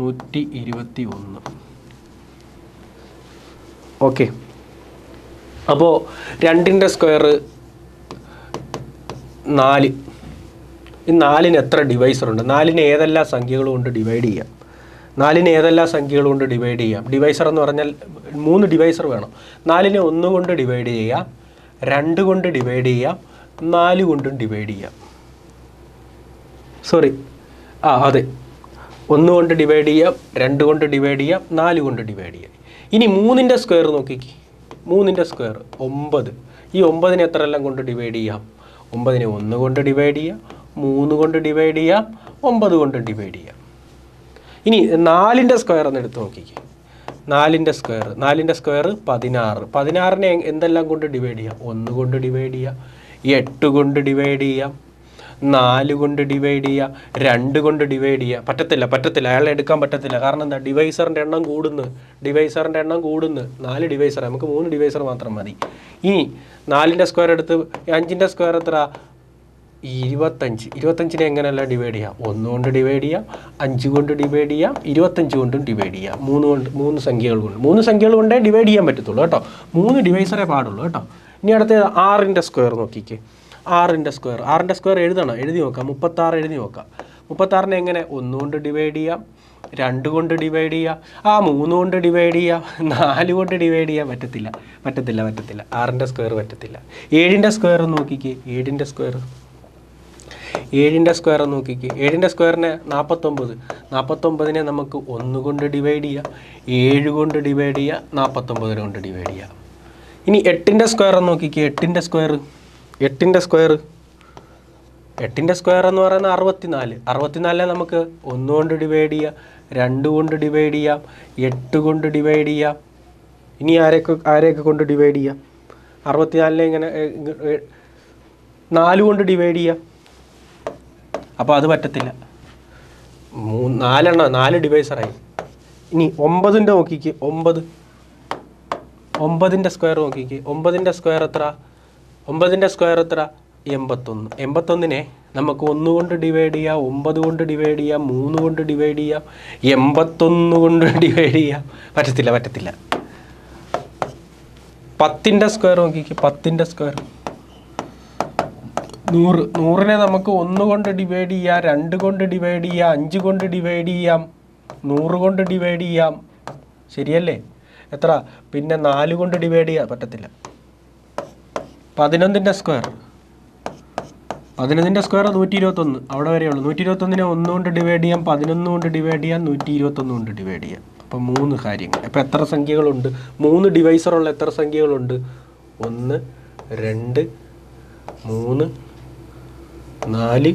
[SPEAKER 1] 121. ഓക്കെ, അപ്പോൾ 2ൻ്റെ സ്ക്വയർ 4. ഈ 4ന് എത്ര ഡിവൈസർ ഉണ്ട്? 4ന് ഏതെല്ലാം സംഖ്യകൾ കൊണ്ട് ഡിവൈഡ് ചെയ്യാം? 4ന് ഏതെല്ലാം സംഖ്യകൾ കൊണ്ട് ഡിവൈഡ് ചെയ്യാം? ഡിവൈസർ എന്ന് പറഞ്ഞാൽ 3 ഡിവൈസർ വേണം. 4നെ 1 കൊണ്ട് ഡിവൈഡ് ചെയ്യാം, 2 കൊണ്ട് ഡിവൈഡ് ചെയ്യാം, 4 കൊണ്ടും ഡിവൈഡ് ചെയ്യാം. അതെ, 1 കൊണ്ട് ഡിവൈഡ് ചെയ്യാം, 2 കൊണ്ട് ഡിവൈഡ് ചെയ്യാം, 4 കൊണ്ട് ഡിവൈഡ് ചെയ്യാം. ഇനി 3ൻ്റെ സ്ക്വയർ നോക്കിക്കേ. 3ൻ്റെ സ്ക്വയർ 9. ഈ 9നെ എത്ര എല്ലാം കൊണ്ട് ഡിവൈഡ് ചെയ്യാം? 9നെ 1 കൊണ്ട് ഡിവൈഡ് ചെയ്യാം, 3 കൊണ്ട് ഡിവൈഡ് ചെയ്യാം, 9 കൊണ്ട് ഡിവൈഡ് ചെയ്യാം. ഇനി 4ൻ്റെ സ്ക്വയർ എന്ന് എടുത്ത് നോക്കിക്കേ. 4ൻ്റെ സ്ക്വയർ 16. 16നെ എന്തെല്ലാം കൊണ്ട് ഡിവൈഡ് ചെയ്യാം? 1 കൊണ്ട് ഡിവൈഡ് ചെയ്യാം, 8 കൊണ്ട് ഡിവൈഡ് ചെയ്യാം, 4 കൊണ്ട് ഡിവൈഡ് ചെയ്യാം, 2 കൊണ്ട് ഡിവൈഡ് ചെയ്യാം. പറ്റത്തില്ല, അയാളെ എടുക്കാൻ പറ്റത്തില്ല. കാരണം എന്താ? ഡിവൈസറിൻ്റെ എണ്ണം കൂടുന്നു. 4 ഡിവൈസർ, നമുക്ക് 3 ഡിവൈസർ മാത്രം മതി. ഇനി 4ൻ്റെ സ്ക്വയർ എടുത്ത് 5ൻ്റെ സ്ക്വയർ എത്ര? 25. 25നെ എങ്ങനെയല്ല ഡിവൈഡ് ചെയ്യാം? 1 കൊണ്ട് ഡിവൈഡ് ചെയ്യാം, 5 കൊണ്ട് ഡിവൈഡ് ചെയ്യാം, 25 കൊണ്ടും ഡിവൈഡ് ചെയ്യാം. 3 സംഖ്യകൾ കൊണ്ട് 3 സംഖ്യകൾ കൊണ്ടേ ഡിവൈഡ് ചെയ്യാൻ പറ്റത്തുള്ളൂ കേട്ടോ. 3 ഡിവൈസറേ പാടുള്ളൂ കേട്ടോ. ഇനി അടുത്ത 6ൻ്റെ സ്ക്വയർ നോക്കിക്കേ. 6ൻ്റെ സ്ക്വയർ എഴുതി നോക്കാം. 36 എഴുതി നോക്കാം. 36നെ എങ്ങനെ? 1 കൊണ്ട് ഡിവൈഡ് ചെയ്യാം, 2 കൊണ്ട് ഡിവൈഡ് ചെയ്യാം, 3 കൊണ്ട് ഡിവൈഡ് ചെയ്യാം, 4 കൊണ്ട് ഡിവൈഡ് ചെയ്യാൻ പറ്റത്തില്ല. 6ൻ്റെ സ്ക്വയർ പറ്റത്തില്ല. 7ൻ്റെ സ്ക്വയർ നോക്കിക്കേ. 7ൻ്റെ സ്ക്വയർ നോക്കിക്കേ. 7ൻ്റെ സ്ക്വയറിനെ 49. 49നെ നമുക്ക് 1 കൊണ്ട് ഡിവൈഡ് ചെയ്യാം, 7 കൊണ്ട് ഡിവൈഡ് ചെയ്യാം, 49 കൊണ്ട് ഡിവൈഡ് ചെയ്യാം. ഇനി 8ൻ്റെ സ്ക്വയർ നോക്കിക്കേ. 8ൻ്റെ സ്ക്വയർ എന്ന് പറയുന്നത് 64. 64നെ നമുക്ക് 1 കൊണ്ട് ഡിവൈഡ് ചെയ്യാം, 2 കൊണ്ട് ഡിവൈഡ് ചെയ്യാം, 8 കൊണ്ട് ഡിവൈഡ് ചെയ്യാം. ഇനി ആരെയൊക്കെ കൊണ്ട് ഡിവൈഡ് ചെയ്യാം? 64നെ ഇങ്ങനെ 4 കൊണ്ട് ഡിവൈഡ് ചെയ്യാം. അപ്പോൾ അത് പറ്റത്തില്ല. 4 ഡിവൈസറായി. ഇനി 9ൻ്റെ നോക്കിക്കേ. 9ൻ്റെ സ്ക്വയർ നോക്കിക്കേ. 9ൻ്റെ സ്ക്വയർ എത്ര? 81. 81നെ നമുക്ക് 1 കൊണ്ട് ഡിവൈഡ് ചെയ്യാം, 9 കൊണ്ട് ഡിവൈഡ് ചെയ്യാം, 3 കൊണ്ട് ഡിവൈഡ് ചെയ്യാം, 81 കൊണ്ട് ഡിവൈഡ് ചെയ്യാം. പറ്റത്തില്ല. 10ൻ്റെ സ്ക്വയർ നോക്കിക്കേ. 10ൻ്റെ സ്ക്വയർ 100. 100നെ നമുക്ക് 1 കൊണ്ട് ഡിവൈഡ് ചെയ്യാം, 2 കൊണ്ട് ഡിവൈഡ് ചെയ്യാം, 5 കൊണ്ട് ഡിവൈഡ് ചെയ്യാം, 100 കൊണ്ട് ഡിവൈഡ് ചെയ്യാം. ശരിയല്ലേ? എത്ര? പിന്നെ 4 കൊണ്ട് ഡിവൈഡ് ചെയ്യാം. പറ്റത്തില്ല. 11ൻ്റെ സ്ക്വയർ 121. അവിടെ വരെയുള്ളൂ. 121നെ 1 കൊണ്ട് ഡിവൈഡ് ചെയ്യാം, 11 കൊണ്ട് ഡിവൈഡ് ചെയ്യാം, 121 കൊണ്ട് ഡിവൈഡ് ചെയ്യാം. അപ്പോൾ 3 കാര്യങ്ങൾ. അപ്പോൾ എത്ര സംഖ്യകളുണ്ട്? 3 ഡിവൈസറുള്ള എത്ര സംഖ്യകളുണ്ട്? 1, 2, 3, 4,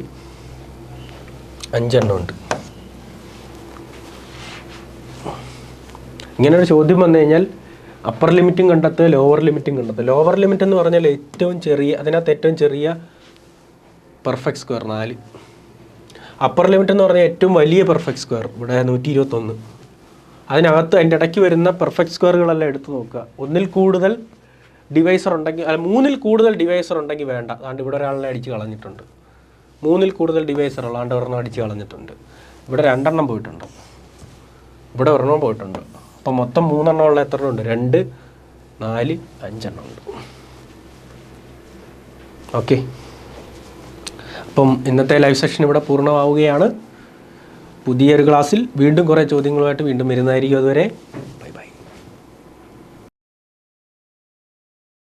[SPEAKER 1] 5 എണ്ണം ഉണ്ട്. ഇങ്ങനൊരു ചോദ്യം വന്നു കഴിഞ്ഞാൽ അപ്പർ ലിമിറ്റും കണ്ടെത്തുക, ലോവർ ലിമിറ്റും കണ്ടെത്തുക. ലോവർ ലിമിറ്റ് എന്ന് പറഞ്ഞാൽ അതിനകത്ത് ഏറ്റവും ചെറിയ പെർഫെക്റ്റ് സ്ക്വയർ 4. അപ്പർ ലിമിറ്റ് എന്ന് പറഞ്ഞാൽ ഏറ്റവും വലിയ പെർഫെക്റ്റ് സ്ക്വയർ ഇവിടെ 121. അതിനകത്ത് അതിൻ്റെ ഇടയ്ക്ക് വരുന്ന പെർഫെക്റ്റ് സ്ക്വയറുകളെല്ലാം എടുത്ത് നോക്കുക. 1ൽ കൂടുതൽ ഡിവൈസർ ഉണ്ടെങ്കിൽ, 3ൽ കൂടുതൽ ഡിവൈസർ ഉണ്ടെങ്കിൽ വേണ്ട. അതുകൊണ്ട് ഇവിടെ ഒരാളെ അടിച്ച് കളഞ്ഞിട്ടുണ്ട്. 3ൽ കൂടുതൽ ഡിവൈസർ ഉള്ളതുകൊണ്ട് ഒരെണ്ണം അടിച്ച് കളഞ്ഞിട്ടുണ്ട്. ഇവിടെ 2 എണ്ണം പോയിട്ടുണ്ട്, ഇവിടെ ഒരെണ്ണം പോയിട്ടുണ്ട്. അപ്പം മൊത്തം 3 എണ്ണം ഉള്ള എത്ര ഉണ്ട്? 2, 4, 5 എണ്ണം ഉണ്ട്. ഓക്കെ, അപ്പം ഇന്നത്തെ ലൈവ് സെഷൻ ഇവിടെ പൂർണ്ണമാവുകയാണ്. പുതിയൊരു ക്ലാസ്സിൽ വീണ്ടും കുറേ ചോദ്യങ്ങളുമായിട്ട് വീണ്ടും വരുന്നതായിരിക്കും. അതുവരെ